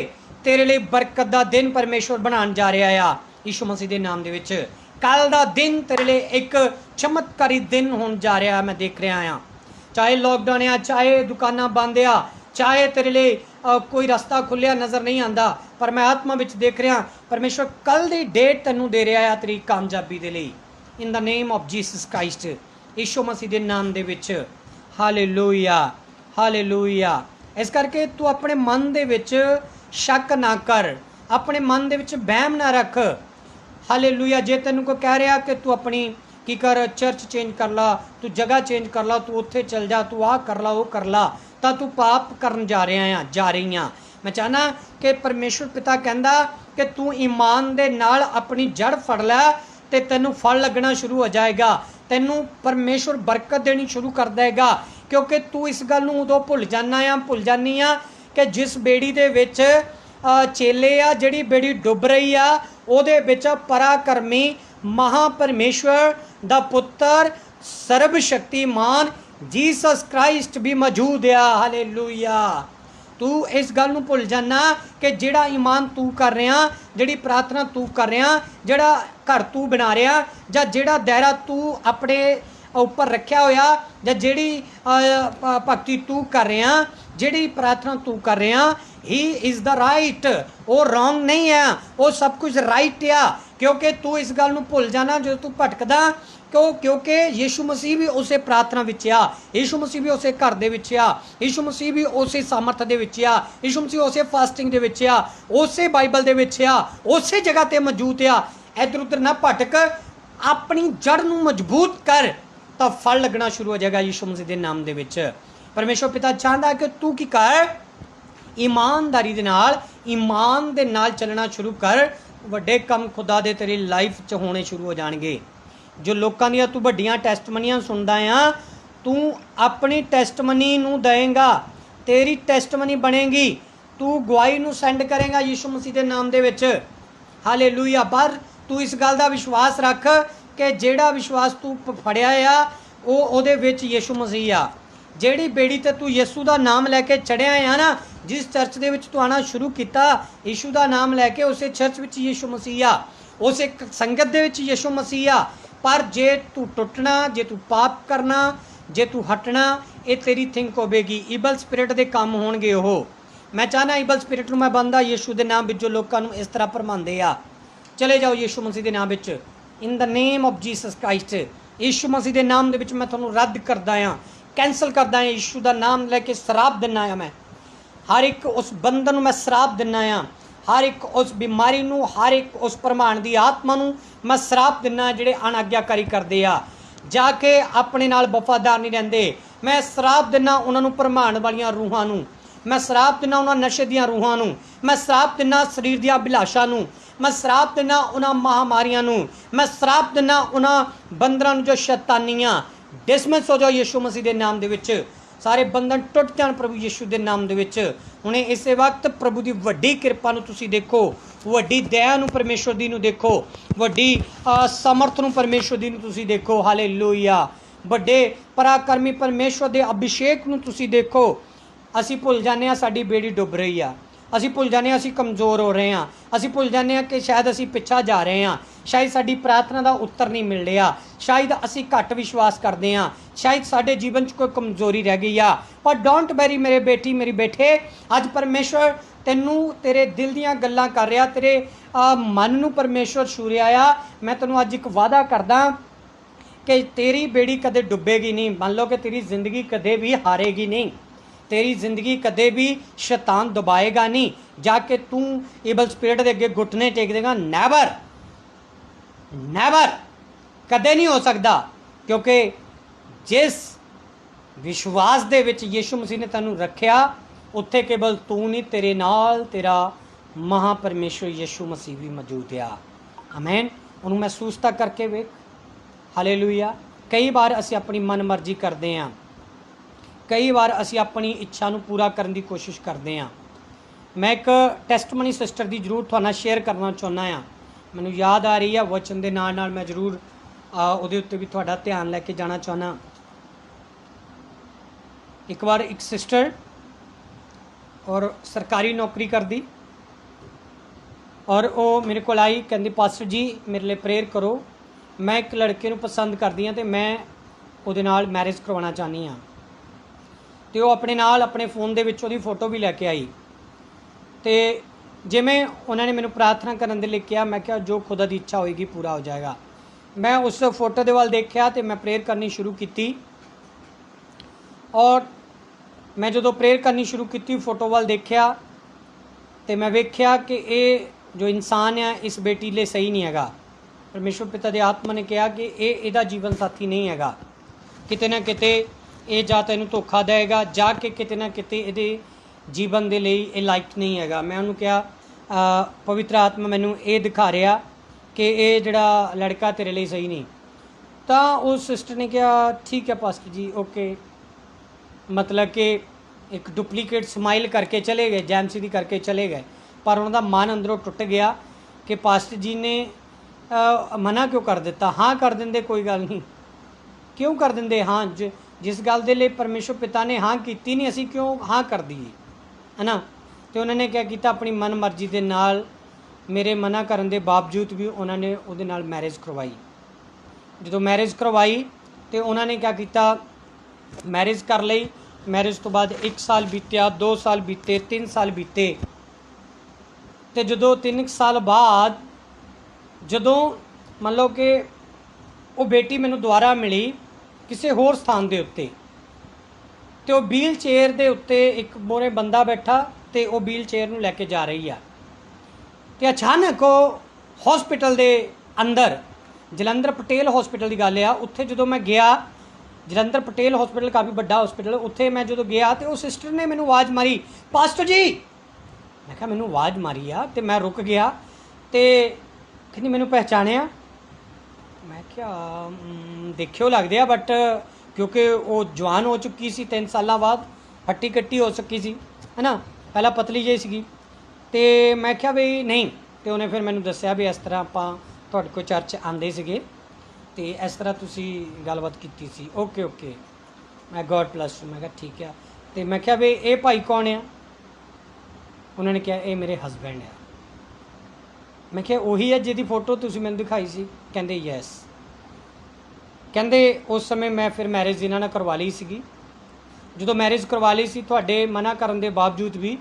तेरे लिए बरकत का दिन परमेश्वर बनाने जा रहा आ यीशु मसीह के नाम दे विच। कल का दिन तेरे लिए एक चमत्कारी दिन होने जा रहा है। मैं देख रहा हाँ, चाहे लॉकडाउन आ, चाहे दुकाना बंद आ, चाहे तेरे लिए कोई रास्ता खुलिया नज़र नहीं आता, पर मैं आत्मा विच देख रहा परमेश्वर कल की डेट तेनों दे रहा है तेरी कामयाबी के लिए। In the name of Jesus Christ, Yeshu मसीह के नाम दे विच। Hallelujah, hallelujah. इस करके तू अपने मन दे विच शक ना कर, अपने मन दे विच बहम ना रख। हालेलुया। जे तेनों को कह रहा कि तू अपनी की कर चर्च चेंज कर ला, तू जगह चेंज कर ला, तू उत्थे चल जा, तू आ कर ला, वो कर ला, तो तू पाप करन जा रहा है, जा रही हाँ। मैं चाहना कि परमेश्वर पिता कहता कि तू ईमान दे नाल अपनी जड़ फड़ लै ते तेनों फल लगना शुरू हो जाएगा, तेनों परमेश्वर बरकत देनी शुरू कर देगा। क्योंकि तू इस गल नूं उदों भुल जाना आ, भुल जानी आ कि जिस बेड़ी दे विच चेले आ, जिहड़ी बेड़ी डुब रही आ, ਉਹਦੇ ਵਿੱਚ पराक्रमी महापरमेश्वर दा पुत्र सर्वशक्तिमान जीसस क्राइस्ट भी मौजूद आ। हालेलुया। तू इस गल नूं भुल जाना कि जिहड़ा ईमान तू कर रहा, जिहड़ी प्रार्थना तू कर रहा, जिहड़ा घर तू बना रहा, जां जिहड़ा दायरा तू अपने उपर रखिया होया, जां जिहड़ी भगती तू कर रहा, जिहड़ी प्रार्थना तू कर रहा, ही इज़ द राइट। वो रॉन्ग नहीं है, वो सब कुछ राइट आ। क्योंकि तू इस गल नूं भुल जाना जो तू भटकदा, क्योंकि यीशु मसीह भी उसे प्रार्थना विच आ, यीशु मसीह भी उसे घर दे विच आ, यीशु मसीह भी उसे सामर्थ दे विच आ, यीशु मसीह उसे फास्टिंग दे विच आ, उसे बाइबल दे विच आ, उसे जगह ते मौजूद आ। इधर उधर ना भटक, अपनी जड़ नूं मजबूत कर, तो फल लगना शुरू हो जाएगा यीशु मसीह के नाम दे विच। परमेश्वर पिता चाहता है कि तू की कर, ईमानदारी दे नाल, ईमान दे नाल चलना शुरू कर, वड्डे काम खुदा दे तेरी लाइफ च होने शुरू हो जाणगे। जो लोकां दियां तू वड्डियां टैस्टमनियां सुनदा आ, तू अपनी टैस्टमनी नूं देएगा, तेरी टैस्टमनी बनेगी, तू गवाही नूं सेंड करेगा यीशु मसीह के नाम दे विच। हालेलूया। पर तू इस गल का विश्वास रख कि जेड़ा विश्वास तू फड़िया आ ਉਹਦੇ ਵਿੱਚ यीशु मसीह आ। ਜਿਹੜੀ बेड़ी ते तू यीशु का नाम लैके चढ़िया आ ना, जिस चर्च के तू आना शुरू किया यीशु का नाम लैके, उस चर्च में यीशु मसीह आ, उस एक संगत दे विच यीशु मसीह आ। पर जे तू टुटना, जे तू पाप करना, जे तू हटना, ये तेरी थिंक होवेगी, ईबल स्पिरिट के काम होणगे। ओह मैं चाहना ईबल स्पिरिट नूं मैं बंदा यीशु के नाम विच जो लोगों नूं इस तरह भरमाते आ, चले जाओ यीशु मसीह के नाम विच, in the name of Jesus Christ. Yeshu मसीह के नाम के मैं तुहानूं रद्द करदा हाँ, कैंसल करदा हाँ। यीशु का नाम लैके शराब दिना हाँ, मैं हर एक उस बंधन मैं शराब दिना हाँ, हर एक उस बीमारी नूं, हर एक उस भरमाण की आत्मा नूं मैं शराब दिना, जिहड़े अनाग्याकारी करदे आ, जाके अपने नाल वफादार नहीं रहिंदे। मैं शराब दिना उन्हां नूं भरमाण वालियां रूहां नूं, मैं शराब दिना उन्हां नशे दियां रूहां नूं, मैं शराब दिना शरीर दियां अभिलाषां नूं, मैं शराब दिना उन्हां महामारियां नूं, मैं शराब दिना उन्हां बंदरां नूं जो शैतानियां। डिसमिस हो जाओ यीशु मसीह के नाम दे विच, सारे बंधन टुट जाण प्रभु यीशु के नाम दे विच। हुणे इस वक्त प्रभु की वड्डी कृपा नूं तुसीं देखो, वड्डी दया नूं परमेश्वर दी नूं देखो, वड्डी समर्थ नूं परमेश्वर दी नूं तुसीं देखो। हालेलूया। वड्डे पराक्रमी परमेश्वर के अभिषेक नूं तुसीं देखो। असीं भुल जाने आ साडी बेड़ी डुब रही आ, असीं भुल जाने असीं कमज़ोर हो रहे हैं, असीं भुल जाने कि शायद असीं पिछा जा रहे हैं, शायद साडी प्रार्थना का उत्तर नहीं मिल रहा, शायद असीं घट विश्वास करते हैं, शायद साडे जीवन च कोई कमज़ोरी रह गई आ। पर डोंट वैरी मेरे बेटी मेरी बेटे, अज परमेश्वर तैनू तेरे दिल दियां गल्लां कर रहा, तेरे मन नूं परमेश्वर छू रहा आ। मैं तैनू अज एक वादा करदा कि तेरी बेड़ी कदे डुबेगी नहीं। मान लो कि तेरी जिंदगी कदे भी हारेगी नहीं, तेरी जिंदगी कदे भी शैतान दबाएगा नहीं, जाके तू ईबल स्पिरिट के अगे घुटने टेक देगा। नैवर नैवर, कदे नहीं हो सकता, क्योंकि जिस विश्वास दे विच यीशु मसीह ने तैनू रखिया, उत्थे केवल तू नहीं, तेरे नाल तेरा महापरमेश्वर यीशु मसीह भी मौजूद आ। आमीन। उन्होंने महसूस तक करके वेख। हालेलुया। कई बार असीं अपनी मन मर्जी करते हैं, कई बार असीं अपनी इच्छा नूं पूरा करने की कोशिश करते हैं। मैं एक टेस्टमनी सिस्टर की जरूर तुहाडे नाल शेयर करना चाहुंदा हाँ, मैनूं याद आ रही है, वचन के नाल नाल मैं जरूर उहदे उत्ते भी तुहाडा ध्यान लैके जाना चाहुंदा। एक बार एक सिस्टर और सरकारी नौकरी करदी, और वो मेरे को आई, कहती पास्टर जी मेरे लिए प्रेयर करो, मैं एक लड़के नूं पसंद करदी हाँ, तो मैं उहदे नाल मैरिज करवाना चाहनी हाँ। तो वो अपने नाल अपने फोन दे विच उहदी फोटो भी लैके आई, तो जिवें उन्होंने मैनूं प्रार्थना करने दे लिए कहा, मैं क्या जो खुदा की इच्छा होएगी पूरा हो जाएगा। मैं उस फोटो के वाल देखा तो मैं प्रेयर करनी शुरू की, और मैं जो प्रेयर करनी शुरू की फोटो वाल देखा तो मैं वेख्या कि ये जो इंसान है इस बेटी लिए सही नहीं हैगा। परमेश्वर पिता के आत्मा ने कहा कि ये इहदा जीवन साथी नहीं हैगा, किते ना किते ये जा तैनूं धोखा देगा, जाके किते ना किते इहदे जीवन के लिए ये लायक नहीं हैगा। मैं उन्होंने कहा पवित्र आत्मा मैनूं ये दिखा रहा कि ये जिहड़ा लड़का तेरे लिए सही नहीं। तो उस सिस्टर ने कहा ठीक है पास्टर जी ओके, मतलब कि एक डुप्लीकेट स्माइल करके चले गए, जैमसी दी करके चले गए, पर उन्होंने मन अंदरों टुट गया कि पास्टर जी ने मना क्यों कर दिता। हाँ कर देंदे, कोई गल नहीं, क्यों कर देंदे हाँ, जिस गल दे लिए परमेश्वर पिता ने हाँ की नहीं, असी क्यों हाँ कर दी है ना। तो उन्होंने क्या किया, अपनी मन मर्जी के नाल मेरे मना करने के बावजूद भी उन्होंने उहदे नाल मैरिज करवाई। जो मैरिज करवाई तो उन्होंने क्या किया, मैरिज कर ली। मैरिज तो बाद 1 साल बीत्या, 2 साल बीते, 3 साल बीते, तो जो 3 साल बाद जदों मान लो कि वो बेटी मैनू दोबारा मिली किसी होर स्थान के उत्ते, तो व्हील चेयर के उत्ते एक मोरे बंदा बैठा, तो वो व्हील चेयर नूं लैके जा रही है। तो अचानक वो हॉस्पिटल के अंदर, जलंधर पटेल हॉस्पिटल की गल आ, उत्थे जो मैं गया ਜਲੰਧਰ ਪਟੇਲ ਹਸਪੀਟਲ ਕਾਫੀ ਵੱਡਾ ਹਸਪੀਟਲ, ਉੱਥੇ ਮੈਂ ਜਦੋਂ ਗਿਆ ਤੇ ਉਹ ਸਿਸਟਰ ਨੇ ਮੈਨੂੰ ਆਵਾਜ਼ ਮਾਰੀ, ਪਾਸਟਰ ਜੀ। ਮੈਂ ਕਿਹਾ ਮੈਨੂੰ ਆਵਾਜ਼ ਮਾਰੀ ਆ, ਤੇ ਮੈਂ ਰੁਕ ਗਿਆ ਤੇ ਕਹਿੰਦੀ ਮੈਨੂੰ ਪਹਿਚਾਣਿਆ। ਮੈਂ ਕਿਹਾ ਦੇਖਿਓ ਲੱਗਦੇ ਆ, ਬਟ ਕਿਉਂਕਿ ਉਹ ਜਵਾਨ ਹੋ ਚੁੱਕੀ ਸੀ 3 ਸਾਲਾਂ ਬਾਅਦ, ਹੱਟੀ ਕੱਟੀ ਹੋ ਸਕੀ ਸੀ, ਹੈ ਨਾ, ਪਹਿਲਾਂ ਪਤਲੀ ਜਿਹੀ ਸੀਗੀ। ਤੇ ਮੈਂ ਕਿਹਾ ਵੀ ਨਹੀਂ, ਤੇ ਉਹਨੇ ਫਿਰ ਮੈਨੂੰ ਦੱਸਿਆ ਵੀ ਇਸ ਤਰ੍ਹਾਂ ਆਪਾਂ ਤੁਹਾਡੇ ਕੋਲ ਚਰਚ ਆਉਂਦੇ ਸੀਗੇ ਤੇ ਇਸ ਤਰ੍ਹਾਂ ਤੁਸੀਂ ਗੱਲਬਾਤ ਕੀਤੀ ਸੀ। ਓਕੇ ਓਕੇ, ਮੈਂ ਗੋਡ ਪਲੱਸ। ਮੈਂ ਕਿਹਾ ਠੀਕ ਆ। ਤੇ ਮੈਂ ਕਿਹਾ ਵੀ ਇਹ ਭਾਈ ਕੌਣ ਆ? ਉਹਨਾਂ ਨੇ ਕਿਹਾ ਇਹ ਮੇਰੇ ਹਸਬੈਂਡ ਆ। ਮੈਂ ਕਿਹਾ ਉਹੀ ਹੈ ਜਿਹਦੀ ਫੋਟੋ ਤੁਸੀਂ ਮੈਨੂੰ ਦਿਖਾਈ ਸੀ? ਕਹਿੰਦੇ ਯੈਸ। ਕਹਿੰਦੇ ਉਸ ਸਮੇਂ ਮੈਂ ਫਿਰ ਮੈਰਿਜ ਇਹਨਾਂ ਨਾਲ ਕਰਵਾ ਲਈ ਸੀਗੀ। ਜਦੋਂ ਮੈਰਿਜ ਕਰਵਾ ਲਈ ਸੀ ਤੁਹਾਡੇ ਮਨਾ ਕਰਨ ਦੇ ਬਾਵਜੂਦ ਵੀ,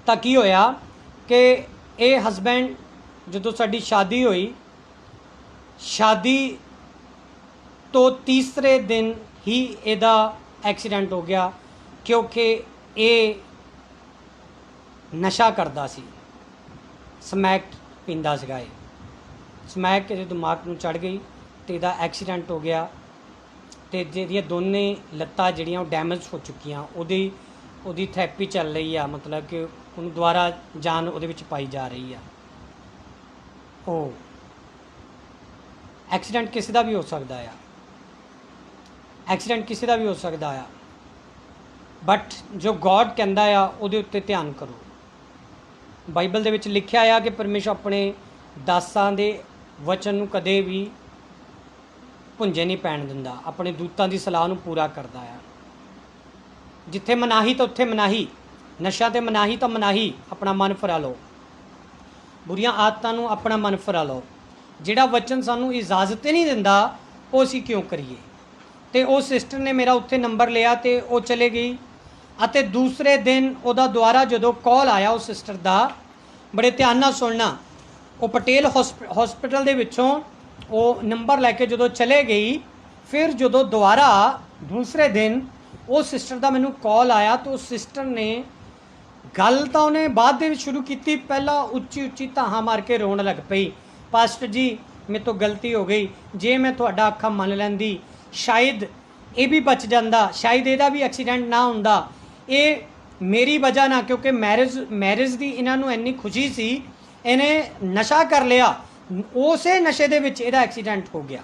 ਤਾਂ ਕੀ ਹੋਇਆ ਕਿ ਇਹ ਹਸਬੈਂਡ ਜਦੋਂ ਸਾਡੀ ਸ਼ਾਦੀ ਹੋਈ, ਸ਼ਾਦੀ ਤੋਂ ਤੀਸਰੇ ਦਿਨ ਹੀ ਇਹਦਾ ਐਕਸੀਡੈਂਟ ਹੋ ਗਿਆ, ਕਿਉਂਕਿ ਇਹ ਨਸ਼ਾ ਕਰਦਾ ਸੀ, ਸਮੈਕ ਪੀਂਦਾ ਸੀਗਾ। ਇਹ ਸਮੈਕ ਇਹਦੇ ਦਿਮਾਗ ਨੂੰ ਚੜ੍ਹ ਗਈ ਤੇ ਇਹਦਾ ਐਕਸੀਡੈਂਟ ਹੋ ਗਿਆ ਤੇ ਜਿਹਦੀਆਂ ਦੋਨੇ ਲੱਤਾਂ ਜਿਹੜੀਆਂ ਉਹ ਡੈਮੇਜ ਹੋ ਚੁੱਕੀਆਂ। ਉਹਦੀ ਥੈਰੇਪੀ ਚੱਲ ਰਹੀ ਆ, ਮਤਲਬ ਕਿ ਉਹਨੂੰ ਦੁਬਾਰਾ ਜਾਨ ਉਹਦੇ ਵਿੱਚ ਪਾਈ ਜਾ ਰਹੀ ਆ। ਉਹ ਐਕਸੀਡੈਂਟ ਕਿਸੇ ਦਾ ਵੀ ਹੋ ਸਕਦਾ ਆ, ਐਕਸੀਡੈਂਟ ਕਿਸੇ ਦਾ ਵੀ ਹੋ ਸਕਦਾ ਆ, ਬਟ ਜੋ ਗੋਡ ਕਹਿੰਦਾ ਆ ਉਹਦੇ ਉੱਤੇ ਧਿਆਨ ਕਰੋ। ਬਾਈਬਲ ਦੇ ਵਿੱਚ ਲਿਖਿਆ ਆ ਕਿ ਪਰਮੇਸ਼ਰ ਆਪਣੇ ਦਾਸਾਂ ਦੇ ਵਚਨ ਨੂੰ ਕਦੇ ਵੀ ਭੁੰਜੇ ਨਹੀਂ ਪੈਣ ਦਿੰਦਾ, ਆਪਣੇ ਦੂਤਾਂ ਦੀ ਸਲਾਹ ਨੂੰ ਪੂਰਾ ਕਰਦਾ ਆ। ਜਿੱਥੇ ਮਨਾਹੀ ਤਾਂ ਉੱਥੇ ਮਨਾਹੀ, ਨਸ਼ਾ ਤੇ ਮਨਾਹੀ ਤਾਂ ਮਨਾਹੀ। ਆਪਣਾ ਮਨ ਫਰਾ ਲਓ, ਬੁਰੀਆਂ ਆਦਤਾਂ ਨੂੰ ਆਪਣਾ ਮਨ ਫਰਾ ਲਓ। ਜਿਹੜਾ ਵਚਨ ਸਾਨੂੰ ਇਜਾਜ਼ਤ ਨਹੀਂ ਦਿੰਦਾ ਉਹ ਅਸੀਂ ਕਿਉਂ ਕਰੀਏ? ਤੇ ਉਹ ਸਿਸਟਰ ਨੇ ਮੇਰਾ ਉੱਥੇ ਨੰਬਰ ਲਿਆ ਤੇ ਉਹ ਚਲੇ ਗਈ। ਅਤੇ ਦੂਸਰੇ ਦਿਨ ਉਹਦਾ ਦੁਆਰਾ ਜਦੋਂ ਕਾਲ ਆਇਆ ਉਸ ਸਿਸਟਰ ਦਾ, ਬੜੇ ਧਿਆਨ ਨਾਲ ਸੁਣਨਾ, ਉਹ ਪਟੇਲ ਹਸਪੀਟਲ ਦੇ ਵਿੱਚੋਂ ਉਹ ਨੰਬਰ ਲੈ ਕੇ ਜਦੋਂ ਚਲੇ ਗਈ, ਫਿਰ ਜਦੋਂ ਦੁਬਾਰਾ ਦੂਸਰੇ ਦਿਨ ਉਹ ਸਿਸਟਰ ਦਾ ਮੈਨੂੰ ਕਾਲ ਆਇਆ ਤਾਂ ਉਸ ਸਿਸਟਰ ਨੇ ਗੱਲ ਤਾਂ ਉਹਨੇ ਬਾਅਦ ਦੇ ਵਿੱਚ ਸ਼ੁਰੂ ਕੀਤੀ, ਪਹਿਲਾਂ ਉੱਚੀ ਉੱਚੀ ਧਾਹਾਂ ਮਾਰ ਕੇ ਰੋਣ ਲੱਗ ਪਈ, ਪਾਸਟਰ ਜੀ ਮੇਰੇ ਤੋਂ ਗਲਤੀ ਹੋ ਗਈ, ਜੇ ਮੈਂ ਤੁਹਾਡਾ ਆਖਾ ਮੰਨ ਲੈਂਦੀ ਸ਼ਾਇਦ ਇਹ ਵੀ ਬਚ ਜਾਂਦਾ, ਸ਼ਾਇਦ ਇਹਦਾ ਵੀ ਐਕਸੀਡੈਂਟ ਨਾ ਹੁੰਦਾ। ਇਹ ਮੇਰੀ ਵਜ੍ਹਾ ਨਾਲ, ਕਿਉਂਕਿ ਮੈਰਿਜ ਦੀ ਇਹਨਾਂ ਨੂੰ ਇੰਨੀ ਖੁਸ਼ੀ ਸੀ, ਇਹਨੇ ਨਸ਼ਾ ਕਰ ਲਿਆ, ਉਸੇ ਨਸ਼ੇ ਦੇ ਵਿੱਚ ਇਹਦਾ ਐਕਸੀਡੈਂਟ ਹੋ ਗਿਆ।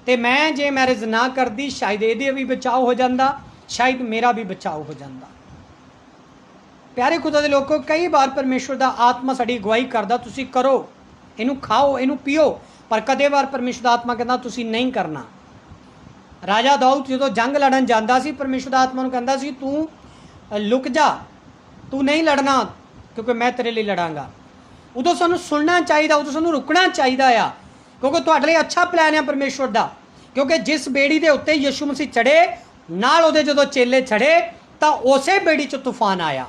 ਤੇ ਮੈਂ ਜੇ ਮੈਰਿਜ ਨਾ ਕਰਦੀ ਸ਼ਾਇਦ ਇਹਦੇ ਵੀ ਬਚਾਓ ਹੋ ਜਾਂਦਾ, ਸ਼ਾਇਦ ਮੇਰਾ ਵੀ ਬਚਾਓ ਹੋ ਜਾਂਦਾ। ਪਿਆਰੇ ਖੁਦਾ ਦੇ ਲੋਕੋ, ਕਈ ਵਾਰ ਪਰਮੇਸ਼ਵਰ ਦਾ ਆਤਮਾ ਸਾਡੀ ਅਗਵਾਈ ਕਰਦਾ, ਤੁਸੀਂ ਕਰੋ, ਇਹਨੂੰ ਖਾਓ, ਇਹਨੂੰ ਪੀਓ, ਪਰ ਕਦੇ ਵਾਰ ਪਰਮੇਸ਼ਵਰ ਦਾ ਆਤਮਾ ਕਹਿੰਦਾ ਤੁਸੀਂ ਨਹੀਂ ਕਰਨਾ। ਰਾਜਾ ਦਾਊਦ ਜਦੋਂ ਜੰਗ ਲੜਨ ਜਾਂਦਾ ਸੀ, ਪਰਮੇਸ਼ਵਰ ਦਾ ਆਤਮਾ ਨੂੰ ਕਹਿੰਦਾ ਸੀ ਤੂੰ ਲੁਕ ਜਾ, ਤੂੰ ਨਹੀਂ ਲੜਨਾ ਕਿਉਂਕਿ ਮੈਂ ਤੇਰੇ ਲਈ ਲੜਾਂਗਾ। ਉਦੋਂ ਸਾਨੂੰ ਸੁਣਨਾ ਚਾਹੀਦਾ, ਉਦੋਂ ਸਾਨੂੰ ਰੁਕਣਾ ਚਾਹੀਦਾ ਆ, ਕਿਉਂਕਿ ਤੁਹਾਡੇ ਲਈ ਅੱਛਾ ਪਲਾਨ ਹੈ ਪਰਮੇਸ਼ਵਰ ਦਾ। ਕਿਉਂਕਿ ਜਿਸ ਬੇੜੀ ਦੇ ਉੱਤੇ ਯਿਸੂ ਮਸੀਹ ਚੜ੍ਹੇ, ਨਾਲ ਉਹਦੇ ਜਦੋਂ ਚੇਲੇ ਚੜ੍ਹੇ ਤਾਂ ਉਸੇ ਬੇੜੀ 'ਚ ਤੂਫਾਨ ਆਇਆ।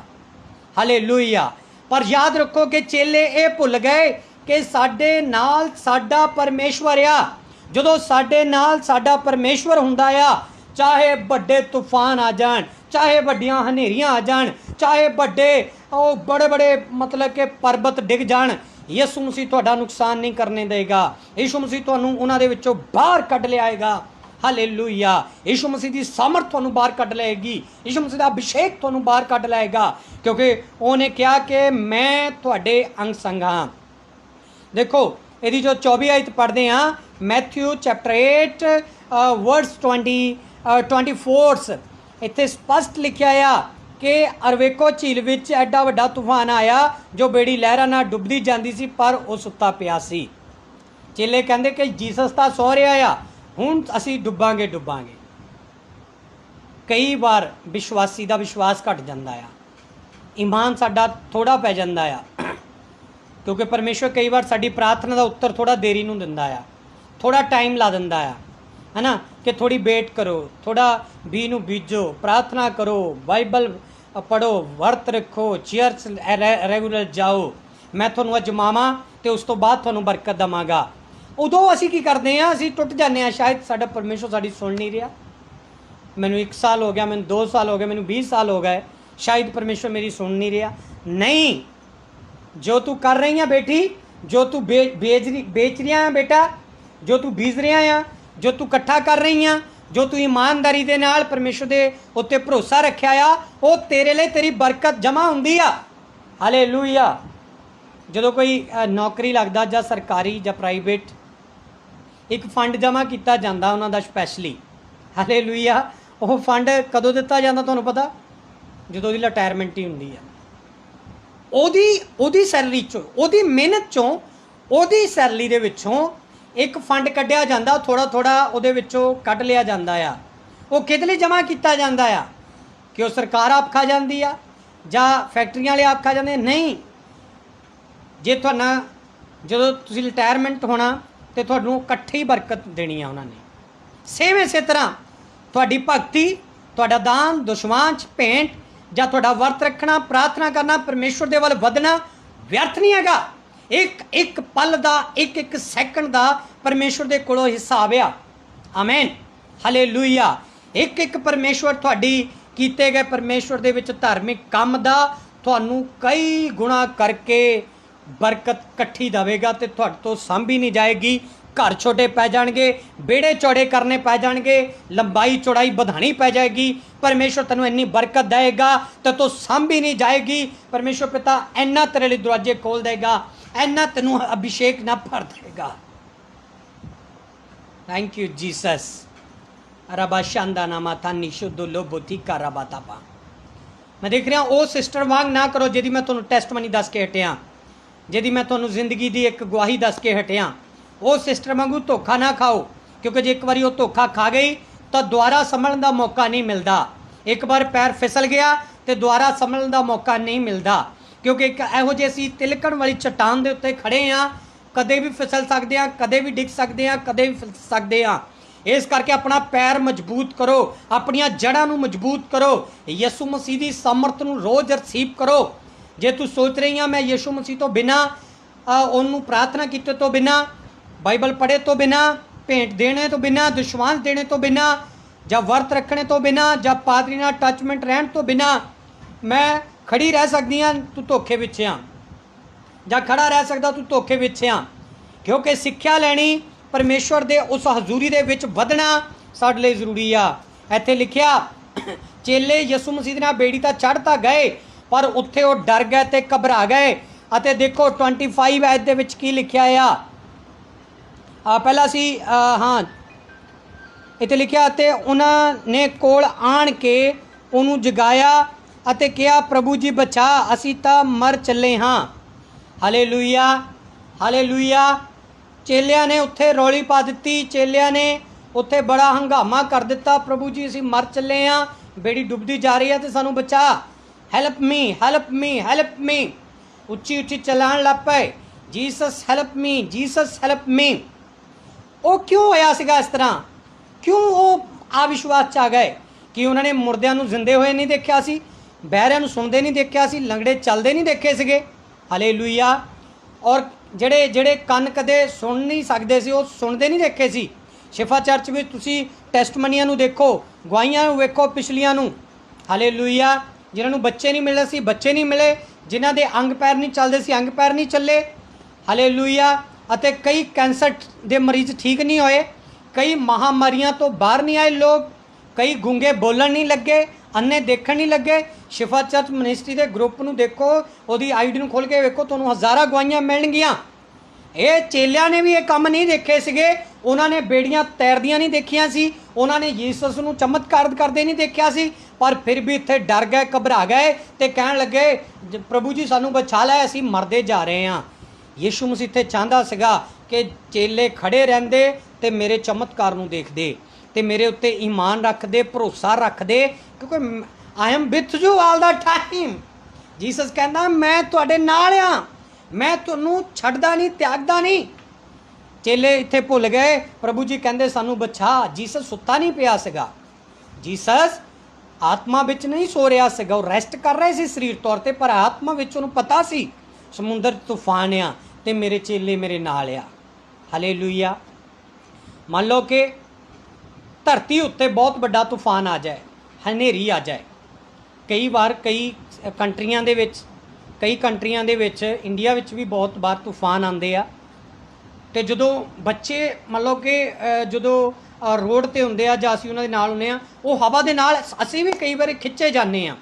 ਹਾਲੇਲੂਇਆ। ਪਰ ਯਾਦ ਰੱਖੋ ਕਿ ਚੇਲੇ ਇਹ ਭੁੱਲ ਗਏ ਕਿ ਸਾਡੇ ਨਾਲ ਸਾਡਾ ਪਰਮੇਸ਼ਵਰ ਆ। ਜਦੋਂ ਸਾਡੇ ਨਾਲ ਸਾਡਾ ਪਰਮੇਸ਼ਵਰ ਹੁੰਦਾ ਆ, ਚਾਹੇ ਵੱਡੇ ਤੂਫਾਨ ਆ ਜਾਣ, ਚਾਹੇ ਵੱਡੀਆਂ ਹਨੇਰੀਆਂ ਆ ਜਾਣ, ਚਾਹੇ ਵੱਡੇ ਉਹ ਬੜੇ ਮਤਲਬ ਕਿ ਪਰਬਤ ਡਿੱਗ ਜਾਣ, ਯਿਸੂ ਮਸੀਹ ਤੁਹਾਡਾ ਨੁਕਸਾਨ ਨਹੀਂ ਕਰਨੇ ਦੇਗਾ। ਯਿਸੂ ਮਸੀਹ ਤੁਹਾਨੂੰ ਉਹਨਾਂ ਦੇ ਵਿੱਚੋਂ ਬਾਹਰ ਕੱਢ ਲਿਆਏਗਾ। ਹਾਲੇਲੂਇਆ। ਯਿਸੂ ਮਸੀਹ ਦੀ ਸਾਮਰਥ ਤੁਹਾਨੂੰ ਬਾਹਰ ਕੱਢ ਲਏਗੀ, ਯਿਸੂ ਮਸੀਹ ਦਾ ਅਭਿਸ਼ੇਕ ਤੁਹਾਨੂੰ ਬਾਹਰ ਕੱਢ ਲਾਏਗਾ, ਕਿਉਂਕਿ ਉਹਨੇ ਕਿਹਾ ਕਿ ਮੈਂ ਤੁਹਾਡੇ ਅੰਗ ਸੰਗ ਹਾਂ। ਦੇਖੋ ਇਹਦੀ ਜੋ 24 ਆਇਤ ਪੜ੍ਹਦੇ ਹਾਂ, ਮੈਥਿਊ ਚੈਪਟਰ 8 ਵਰਸ 24, ਇੱਥੇ ਸਪਸ਼ਟ ਲਿਖਿਆ ਆ ਕਿ ਅਰਵੇਕੋ ਝੀਲ ਵਿੱਚ ਐਡਾ ਵੱਡਾ ਤੂਫਾਨ ਆਇਆ ਜੋ ਬੇੜੀ ਲਹਿਰਾਂ ਨਾਲ ਡੁੱਬਦੀ ਜਾਂਦੀ ਸੀ, ਪਰ ਉਹ ਸੁੱਤਾ ਪਿਆ ਸੀ। ਚੇਲੇ ਕਹਿੰਦੇ ਕਿ ਜੀਸਸ ਤਾਂ ਸੌ ਰਿਹਾ ਆ, ਹੁਣ ਅਸੀਂ ਡੁੱਬਾਂਗੇ। ਕਈ ਵਾਰ ਵਿਸ਼ਵਾਸੀ ਦਾ ਵਿਸ਼ਵਾਸ ਘਟ ਜਾਂਦਾ ਆ, ਈਮਾਨ ਸਾਡਾ ਥੋੜਾ ਪੈ ਜਾਂਦਾ ਆ, ਕਿਉਂਕਿ ਪਰਮੇਸ਼ਵਰ ਕਈ ਵਾਰ ਸਾਡੀ ਪ੍ਰਾਰਥਨਾ ਦਾ ਉੱਤਰ ਥੋੜਾ ਦੇਰੀ ਨੂੰ ਦਿੰਦਾ ਆ, ਥੋੜਾ ਟਾਈਮ ਲਾ ਦਿੰਦਾ ਆ, ਹੈ ਨਾ, ਕਿ ਥੋੜੀ ਵੇਟ ਕਰੋ, ਥੋੜਾ ਬੀ ਨੂੰ ਬੀਜੋ, ਪ੍ਰਾਰਥਨਾ ਕਰੋ, ਬਾਈਬਲ ਪੜ੍ਹੋ, ਵਰਤ ਰੱਖੋ, ਚਰਚ ਰੈਗੂਲਰ ਜਾਓ, ਮੈਂ ਤੁਹਾਨੂੰ ਅਜਮਾਵਾਂ ਤੇ ਉਸ ਤੋਂ ਬਾਅਦ ਤੁਹਾਨੂੰ ਬਰਕਤ ਦੇਵਾਂਗਾ। ਉਦੋਂ ਅਸੀਂ ਕੀ ਕਰਦੇ ਹਾਂ? ਅਸੀਂ ਟੁੱਟ ਜਾਂਦੇ ਹਾਂ, ਸ਼ਾਇਦ ਸਾਡਾ ਪਰਮੇਸ਼ਵਰ ਸਾਡੀ ਸੁਣ ਨਹੀਂ ਰਿਹਾ। ਮੈਨੂੰ 1 ਸਾਲ ਹੋ ਗਿਆ, ਮੈਨੂੰ 2 ਸਾਲ ਹੋ ਗਏ, ਮੈਨੂੰ 20 ਸਾਲ ਹੋ ਗਏ, ਸ਼ਾਇਦ ਪਰਮੇਸ਼ਵਰ ਮੇਰੀ ਸੁਣ ਨਹੀਂ ਰਿਹਾ। ਨਹੀਂ, ਜੋ ਤੂੰ ਕਰ ਰਹੀ ਹੈ ਬੇਟੀ, ਜੋ ਤੂੰ ਵੇਚ ਰਿਹਾ ਹੈ ਬੇਟਾ, ਜੋ ਤੂੰ ਬੀਜ ਰਿਹਾ ਆ, जो तू इकट्ठा कर रही आ, जो तू ईमानदारी दे नाल परमेश्वर दे उत्ते भरोसा रखिया आ, वो तेरे लिए तेरी बरकत जमा हुंदी आ। हालेलूया। जो कोई नौकरी लगदा जां सरकारी जां प्राइवेट, एक फंड जमा किया जाता उन्हों का स्पैशली। हालेलूया। वो फंड कदों दिता जाता तुहानूं पता? जो रिटायरमेंट ही हुंदी आ। ओदी सैलरी चों, ओदी मेहनत चों, ओदी सैलरी दे विचों एक फंड कढ़िया जाता, थोड़ा थोड़ा उहदे विचों कढ़ लिया जाता आ। वो किहदे लई जमा किया जाता आ? कि वो सरकार आप खा जाती आ जां फैक्ट्रियां वाले आप खा जाते? नहीं। जे तुहाना जदों तुसीं रिटायरमेंट होना तो तुहानूं इकट्ठी बरकत देनी है उन्होंने। सेम इस तरह तुहाडी भगती, तुहाडा दान, दुश्वांच, भेंट जां तुहाडा वर्त रखना, प्रार्थना करना, परमेश्वर दे वल वधना व्यर्थ नहीं हैगा। एक एक पल का, एक एक सैकंड का परमेश्वर दे कोलों हिसाब आ। आमीन। हालेलूया। एक एक परमेश्वर तुहाडी कीते गए परमेश्वर दे विच धार्मिक काम दा तुहानूं कई गुणा करके बरकत इकट्ठी देवेगा ते तुहाडे तो सांभी नहीं जाएगी। घर छोटे पै जाएंगे, बेड़े चौड़े करने पै जाएंगे, लंबाई चौड़ाई बढ़ानी पै जाएगी। परमेश्वर तेनों इन्नी बरकत देगा तो तू सांभी नहीं जाएगी। परमेश्वर पिता इन्ना तेरे लिए दरवाजे खोल देगा, इन्ना तेनों अभिषेक ना भर देगा। Thank you Jesus. रबा शांदा नामा था निशुद्ध लोबोती का रबा तापा। मैं देख रहा वो सिस्टर वांग ना करो जिहदी मैं तुहानूं टेस्टमनी दस के हटिया, जिहदी मैं तुहानूं जिंदगी की एक गवाही दस के हटिया। वो सिस्टर वांगू धोखा ना खाओ, क्योंकि जो एक बार वो धोखा खा गई तो दोबारा संभलने का मौका नहीं मिलता। एक बार पैर फिसल गया तो दोबारा संभलने का मौका नहीं मिलता, क्योंकि एक इहो ਜਿਹੀ ਅਸੀਂ तिलकण वाली चट्टान के उत्ते खड़े हाँ, कदे भी फिसल सकते हैं, कदे भी डिग सकते हैं, कदे भी फिसल सकते हैं। इस करके अपना पैर मजबूत करो, अपनिया जड़ां नूं मजबूत करो, यसू मसीह की सामर्थ नूं रोज़ रिसीव करो। जे तू सोच रही हाँ मैं यीशु मसीह तो बिना उन्होंने प्रार्थना किए तो बिना, बाइबल पढ़े तो बिना, भेंट देने तो बिना, दुश्वांस देने तो बिना, ਜਾਂ वर्त रखने तो बिना, ਜਾਂ पादरी नाल टचमेंट रहन तो बिना मैं खड़ी रह सकती हाँ, तू धोखे विच आ, ਜਾਂ खड़ा रह सकता तू धोखे विच आ। क्योंकि सिक्ख्या लैनी, परमेश्वर दे उस हजूरी दे विच वधना साडे लई जरूरी आ। इत्थे लिखिया चेले यसू मसीह दे नाल बेड़ी तां चढ़ तां गए, पर उत्थे वो डर गए ते घबरा गए। अते देखो 25 आयत दे विच की लिखिया आ। पहला सी हाँ इत्थे लिखिया ते उन्होंने कोल आण के उन्होंने जगाया अते कहा प्रभु जी बचा, असी तां मर चले हाँ। हालेलूया। हालेलूया। चेलियां ने उत्थे रौली पा दी, चेलियां ने उत्थे बड़ा हंगामा कर दिता, प्रभु जी असी मर चले हाँ, बेड़ी डुबदी जा रही है तो सानू बचा, हैल्प मी, हैल्प मी, हैल्प मी। उच्ची उच्ची चलान लग पे, जीसस हैल्प मी, जीसस हैल्प मी। वो क्यों होया सीगा इस तरह? क्यों वो अविश्वास च आ गए? कि उन्होंने मुर्दियां नूं जिंदे हुए नहीं देखा सी, बहरियां नूं सुनते नहीं देखा सी, लंगड़े चलते नहीं देखे सीगे। हालेलूया। और ਜਿਹੜੇ ਜਿਹੜੇ ਕੰਨ कदे सुन नहीं सकते सी, वो सुनते नहीं देखे सी। शिफा चर्च में तुसी टैस्टमनियां नूं देखो, गवाहियां नूं वेखो पिछलियां नूं। हालेलूया। जिन्होंने बच्चे नहीं मिले सी, बच्चे नहीं मिले, जिन्हां दे अंग पैर नहीं चलते सी, अंग पैर नहीं चले। हालेलूया। अते कई कैंसर दे मरीज ठीक नहीं होए, कई महामारियां तो बाहर नहीं आए लोग, कई गूंगे बोलन नहीं लगे, अन्ने देखण नहीं लगे। शिफा चर्च मिनिस्ट्री के ग्रुप नूं देखो, उहदी आईडी नूं खोल के वेखो, तुहानूं हज़ारां गवाहियां मिलणगियां। ये चेलियां ने भी ये काम नहीं देखे सीगे, उन्होंने बेड़ियां तैरदियां नहीं देखियां सी, उन्होंने यीसस नूं चमत्कार करते नहीं देखा सी, पर फिर भी इत्थे डर गए, घबरा गए ते कहण लगे प्रभु जी सानूं बचा लै, असीं मरदे जा रहे हाँ। यीशु मसीह इत्थे चाहता सीगा कि चेले खड़े रहिंदे ते मेरे चमत्कार नूं देखदे ते मेरे उत्ते ईमान रखदे, भरोसा रखदे, क्योंकि I am with you all the time. Jesus कहना मैं तुहाडे नाल आ, मैं तुहानूं छड्डदा नहीं, त्यागदा नहीं। चेले इत्थे भुल गए, प्रभु जी कहंदे सानू बचा। जीसस सुत्ता नहीं पिया सीगा, जीसस आत्मा विच नहीं सो रहा सीगा, वो रेस्ट कर रहे सी शरीर तौर ते, पर आत्मा विच उहनूं पता सी समुंदर तूफान आ ते मेरे चेले मेरे नाल आ। हालेलूया। मान लो कि धरती उत्ते बहुत बड़ा तूफान आ जाए, हनेरी आ जाए। कई बार कई कंट्रियां दे विच, कई कंट्रियां दे विच, इंडिया विच भी बहुत बार तूफान आते आ। तो जदों बच्चे मान लो कि जदों रोड ते हुंदे आ जां असीं उन्हां दे नाल हुंदे आ, वो हवा दे नाल असीं भी कई बार खिच्चे जाने आ।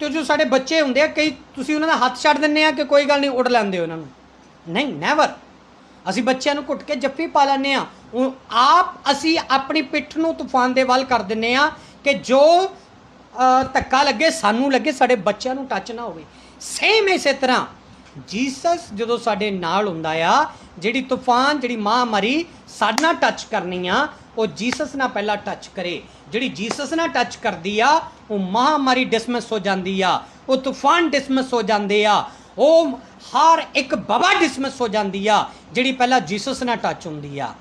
तो जो साडे बच्चे हुंदे आ कई तुसीं उन्हां दा हत्थ छड्ड दिंदे आ कि कोई गल नहीं उड़ लैंदे उन्हां नूं, नहीं नैवर। असीं बच्चों को घुट के जफ्फी पा लैंदे आ, आप असीं अपनी पिठ नूं तूफान दे वल कर दिंदे आ कि जो धक्का लगे सानू लगे, साडे बच्चों नूं टच ना होवे। सेम इस तरह जीसस जो साडे नाल हुंदा आ, जिहड़ी तूफान जिहड़ी महामारी साडे नाल टच करनी आ, वो जीसस ना पहला टच करे। जिहड़ी जीसस ना टच करदी आ वो महामारी डिसमिस हो जाती आ, वो तूफान डिसमिस हो जाते आ, वो हर एक बवा डिसमिस हो जाती आ जिहड़ी पहला जीसस ना टच हुंदी आ।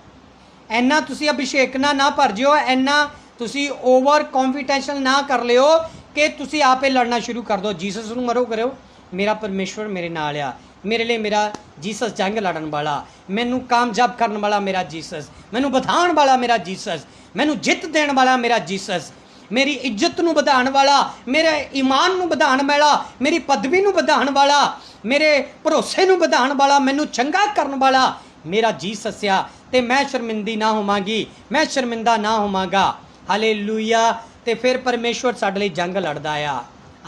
इन्ना तुसीं अभिषेक ना भर जिओ, इन्ना तुसीं ओवर कॉन्फिडेंशियल ना कर लिओ कि तुसीं आपे लड़ना शुरू कर दो। जीसस नूं मरो करो, मेरा परमेश्वर मेरे नाल आ, मेरे लिए मेरा जीसस जंग लड़न वाला, मैनू कामयाब करने वाला मेरा जीसस, मैनू बधाण वाला मेरा जीसस, मैनू जित देण वाला मेरा जीसस, मेरी इज्जत नूं वधाण वाला, मेरे ईमान नूं वधाण वाला, मेरी पदवी नूं वधाण वाला, मेरे भरोसे नूं वधाण वाला, मैनू चंगा करन वाला मेरा जीसस आ। ते मैं शर्मिंदी ना होवांगी, मैं शर्मिंदा ना होवांगा। हालेलूया। ते फिर परमेश्वर साडे लई जंग लड़दा आ।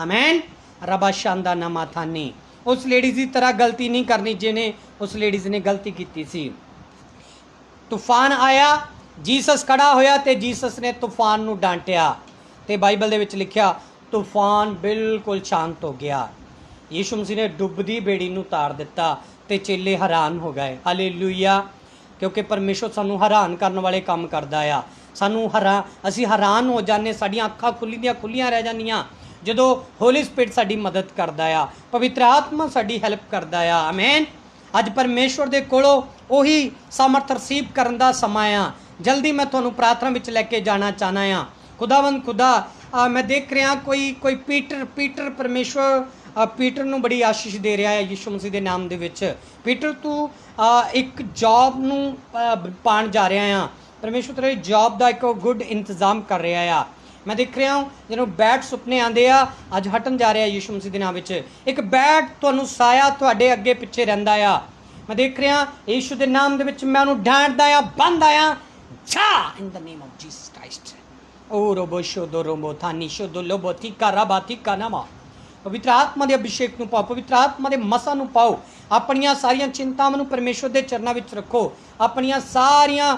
आमीन। रबा शांदा नमा थानी। उस लेडीज़ की तरह गलती नहीं करनी जिन्हें उस लेडीज़ ने गलती की सी। तूफान आया, जीसस खड़ा होया ते जीसस ने तूफान नूं डांटिया ते बाइबल दे विच लिखिया तूफान बिल्कुल शांत हो गया। यीशु मसीह ने डुबदी बेड़ी नूं तार दिता ते चेले हैरान हो गए। हालेलूया। क्योंकि परमेश्वर सानू हैरान करने वाले काम करदा आ। सानू असीं हैरान हो जाने, साडियां अखां खुल्लियां रह जांदियां जदों होली स्पिरिट साडी मदद करदा आ, पवित्र आत्मा साडी हेल्प करदा आ। आमीन। अज परमेश्वर दे कोलों उही सामर्थ रिसीव करन दा समां आ। जल्दी मैं तुहानूं प्रार्थना विच लैके जाना चाहना आ। खुदावंद खुदा, मैं देख रहा कोई पीटर परमेश्वर पीटर नूं बड़ी आशीष दे रहा है यीशु मसीह के नाम दे विच। पीटर तू एक जॉब नूं पाण जा रहा आ, परमेश्वर तेरे जॉब का एक गुड इंतजाम कर रहा आ। मैं देख रहा हूँ जिन्होंने बैड सुपने आते आ अज हटन जा रहा है यीशु मसीह के नाम विच। एक बैड तुहानूं साया तुहाडे अगे पिछे रहिंदा आ। मैं देख रहा यीशु के नाम दे विच मैं उहनूं डांटदा आ, बंद आया जा in the name of Jesus Christ. ओ रोबो शोदो रोबो थानी शोदो लोबो थीका रबा थीका नामा। पवित्र आत्मा के अभिषेक नूं पाओ, पवित्र आत्मा के मसा नूं पाओ। अपनियां सारियां चिंतावां नूं परमेश्वर के चरणों विच रखो, अपनियां सारियां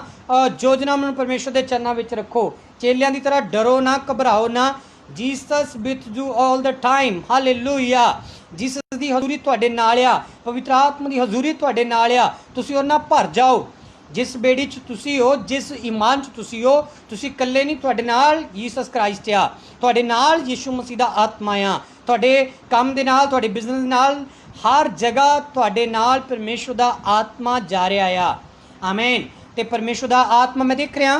योजनावां नूं परमेश्वर के चरणों विच रखो। चेलियां दी तरह डरो ना, घबराओ ना। Jesus with you all the time. Hallelujah. Jesus की हजूरी तुहाडे नाल आ, पवित्र आत्मा की हजूरी तुहाडे नाल आ। तुसीं उहदे नाल भर जाओ। जिस बेड़ी च तुसी हो, जिस ईमान च तुसी हो, तुसी कल्ले नहीं, तुहाडे नाल जीसस क्राइस्ट आ, तुहाडे नाल यीशु मसीह दा आत्मा आ, तुहाडे काम दे नाल, तुहाडे बिजनेस नाल, हर जगह तुहाडे नाल परमेश्वर दा आत्मा जा रहा आ। आमीन। ते परमेश्वर दा आत्मा मैं देख रहा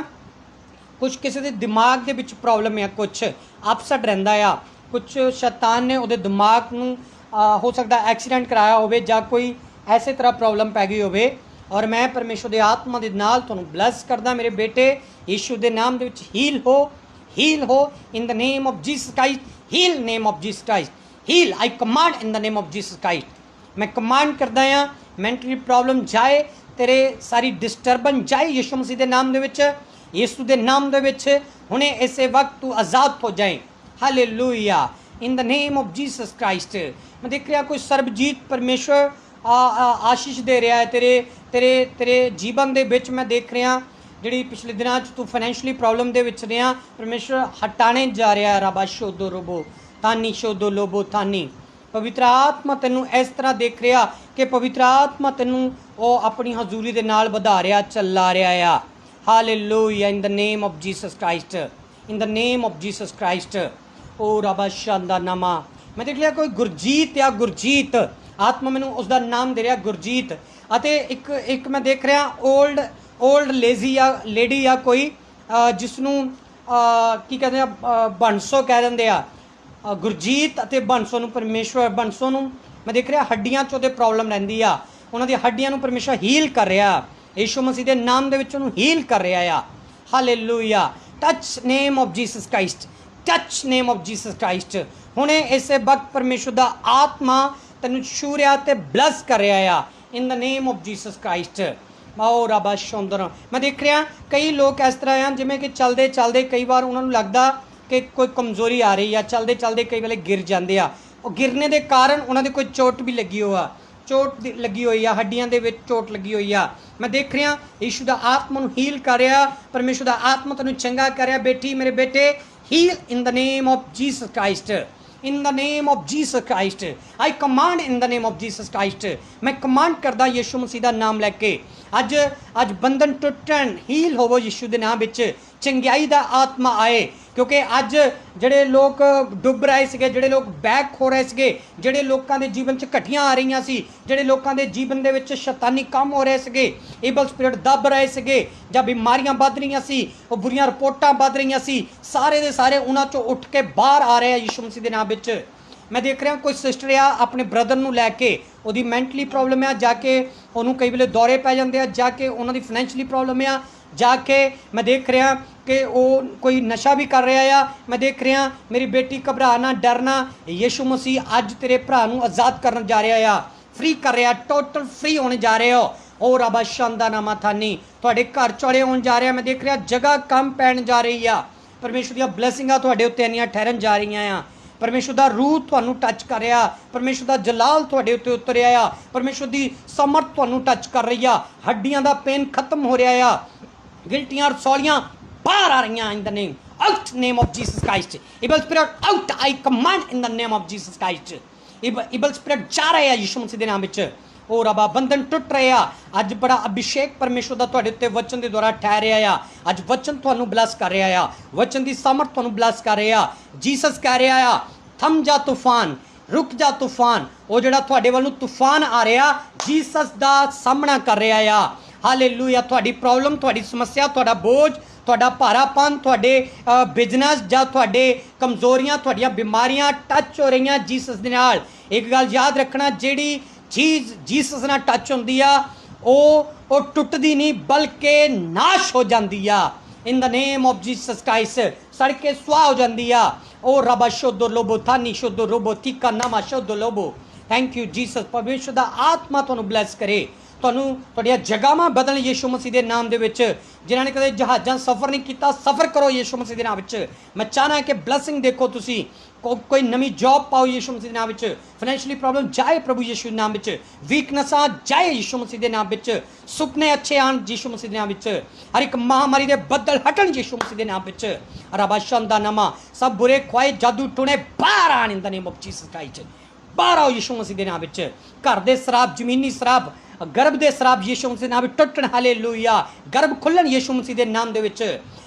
कुछ किसी के दिमाग के विच प्रॉब्लम है, कुछ अपसट रहिंदा आ, कुछ शैतान ने उहदे दिमाग नूं हो सकता एक्सीडेंट कराया होवे जां कोई ऐसे तरह प्रॉब्लम पै गई होवे। और मैं परमेश्वर के आत्मा के नाल तुहानूं ब्लैस करदा मेरे बेटे, यीशु के नाम दे विच हील हो in the name of Jesus Christ. Heal name of Jesus Christ, heal. I command in the name of Jesus Christ. मैं कमांड करदा हां मैंटली प्रॉब्लम जाए, तेरे सारी डिस्टर्बेंस जाए यीशु मसीह के नाम दे विच, यीशु के नाम दे विच हुणे इसे वक्त तू आज़ाद हो जाए। Hallelujah. In the name of Jesus Christ. मैं देख रहा कोई सर्बजीत परमेश्वर आशीष दे रहा है तेरे तेरे तेरे जीवन दे विच। मैं देख रहा जिहड़ी पिछले दिनों तू फाइनैंशली प्रॉब्लम दे विच रहा, परमेश्वर हटाने जा रहा है। रबा शोदो रोबो थानी शोदो लोबो थानी। पवित्र आत्मा तेनू इस तरह देख रहा कि पवित्र आत्मा तेनू वो अपनी हजूरी दे नाल वधा रहा, चला रहा है। Hallelujah. In the name of Jesus Christ, in the name of Jesus Christ. ओ रबा शांदा नामा। मैं देख लिया कोई गुरजीत या गुरजीत, आत्मा मैनू उसका नाम दे रहा गुरजीत। अते एक मैं देख रहा ओल्ड लेजी या लेडी या कोई जिसनों की कहते हैं बंसो कह देंगे आ। गुरजीत अते बंसो नूं परमेश्वर, बंसो नूं मैं देख रहा हड्डियां चों प्रॉब्लम रहिंदी आ, उन्हां दी हड्डियां नूं परमेश्वर हील कर रहा, यीशु मसीह के नाम दे विच उहनूं हील कर रहा आ। Hallelujah. Touch name of Jesus Christ, touch name of Jesus Christ. हुणे इसे वक्त परमेश्वर दा आत्मा तेनू छू रहा ते ब्लस कर रहा आ in the name of Jesus Christ. आओ रबा शौंदर। मैं देख रहा कई लोग इस तरह हैं जिमें कि चलते चलते कई बार उन्होंने लगता कि कोई कमजोरी आ रही है, चलते चलते कई वेले गिर जाते आ, और गिरने के कारण उन्होंने कोई चोट भी लगी हो, चोट लगी हुई आ, हड्डियां दे विच चोट लगी हुई आ। मैं देख रहा यीशु दा आत्मा नूं हील कर रहा, परमेश्वर दा आत्मा तैनूं चंगा कर रहा। बेटी मेरे बेटे heal in the name of Jesus Christ, in the name of Jesus Christ. I command in the name of Jesus Christ. मैं कमांड करदा यीशु मसीह दा नाम लैके अज अज बंधन टुटन, हील होवो यीशु दे नाम विच, चंगियाई दा आत्मा आए। क्योंकि अज ਜਿਹੜੇ लोग डुब रहे थे, ਜਿਹੜੇ लोग बैक हो रहे थे, ਜਿਹੜੇ लोगों के जीवन च घटियां आ रही सी, ਜਿਹੜੇ लोगों के जीवन ਦੇ ਵਿੱਚ शैतानी काम हो रहे थे, ईबल स्पिरिट दब रहे थे, ਜਾਂ बीमारियां ਵੱਧ रही सी, ਉਹ बुरियां रिपोर्टां ਵੱਧ रही सी, सारे ਦੇ ਸਾਰੇ ਉਹਨਾਂ ਚੋਂ ਉੱਠ ਕੇ ਬਾਹਰ आ रहे हैं यीशु मसीह ਦੇ ਨਾਮ ਵਿੱਚ। मैं देख रहा कोई सिस्टर आ अपने ब्रदर ਨੂੰ ਲੈ ਕੇ, ਉਹਦੀ ਮੈਂਟਲੀ ਪ੍ਰੋਬਲਮ ਆ, ਜਾ ਕੇ ਉਹਨੂੰ ਕਈ ਵੇਲੇ ਦੌਰੇ ਪੈ ਜਾਂਦੇ ਆ, ਜਾ ਕੇ ਉਹਨਾਂ ਦੀ ਫਾਈਨੈਂਸ਼ੀਅਲੀ ਪ੍ਰੋਬਲਮ ਆ, जाके मैं देख रहा कि वो कोई नशा भी कर रहा है। मैं देख रहा मेरी बेटी घबराना डरना, यीशु मसीह अज तेरे भरा नूं आज़ाद करन जा रहा आ, फ्री कर रहा, टोटल फ्री होने जा रहे हो। और रबा शांदा नामा थानी तुहाडे घर चौड़े होने जा रहा। मैं देख रहा जगह कम पैण जा रही आ, परमेश्वर दी ब्लैसिंगां तुहाडे उत्ते इन्नियां ठहरन जा रही आ, परमेश्वर का रूह तुहानूं टच कर रहा, परमेश्वर का जलाल तुहाडे उत्ते उतरिया आ, परमेश्वर की समर्थ तुहानूं टच कर रही आ, हड्डियां दा पेन खत्म हो रहा आ, गिल्टियां रसौलियां बाहर आ रही in the name out name of Jesus Christ. Evil spirit out, I command in the name of Jesus Christ. Evil spirit जा रहे हैं यीशु मसीह के नाम विच। ओ रबा बंधन टुट रहे आ, अज बड़ा अभिषेक परमेश्वर का तुहाडे उत्ते वचन के द्वारा ठहर रहा आ। अज वचन तुहानूं ब्लैस कर रहा आ, वचन की सामर्थ तुहानूं ब्लैस कर रहा आ। जीसस कह रहा आ थम जा तूफान, रुक जा तूफान। वो जिहड़ा तुहाडे वल नूं तूफान आ रहा जीसस का सामना कर रहा आ। हालेलूया। तुहाडी प्रॉब्लम, तुहाडी समस्या, तुहाडा बोझ, तुहाडा भारापन, तुहाडे बिजनेस जां तुहाडे कमजोरियां, तुहाडियां बीमारियां टच हो रही जीसस दे नाल। एक गल याद रखना, जिहड़ी चीज़ जीसस नाल टच होंदी आ वो टुटदी नहीं बल्कि नाश हो जाती आ। In the name of Jesus Christ सड़ के सुआह हो जाती आ। ओ रबा शुद्ध लोबो थानी शुद्ध रोबो तीका नामा शुद्ध लोबो। Thank you Jesus. परमेश्वर दा आत्मा तुहानूं ब्लैस करे, तुहानूं तुहाडियां जगहां बदल यीशु मसीह के नाम दे विच। जिन्हां ने कदे जहाज़ां सफ़र नहीं किया, सफ़र करो यीशु मसीह के नाम विच। मैं चाहना कि ब्लैसिंग देखो तुसी, कोई नवी जॉब पाओ यीशु मसीह के नाम विच, फाइनैंशियली प्रॉब्लम जाए प्रभु यीशु के नाम विच, वीकनेसां जाए यीशु मसीह के नाम विच, सुपने अच्छे आन यीशु मसीह के नाम विच, हर एक महामारी के बदल हटन यीशु मसीह के नाम विच। रबाशन दा नामा सब बुरे ख्वाए जादू टूने बाहर आन इन the name of Jesus Christ. बाहर आओ यीशु मसीह के नाम विच। घर दे शराब, जमीनी शराब, गर्भ दे शराब यीशु मसीह नाम टुटन। हालेलुया। गर्भ खुलन यीशु मसीह के नाम दे विच।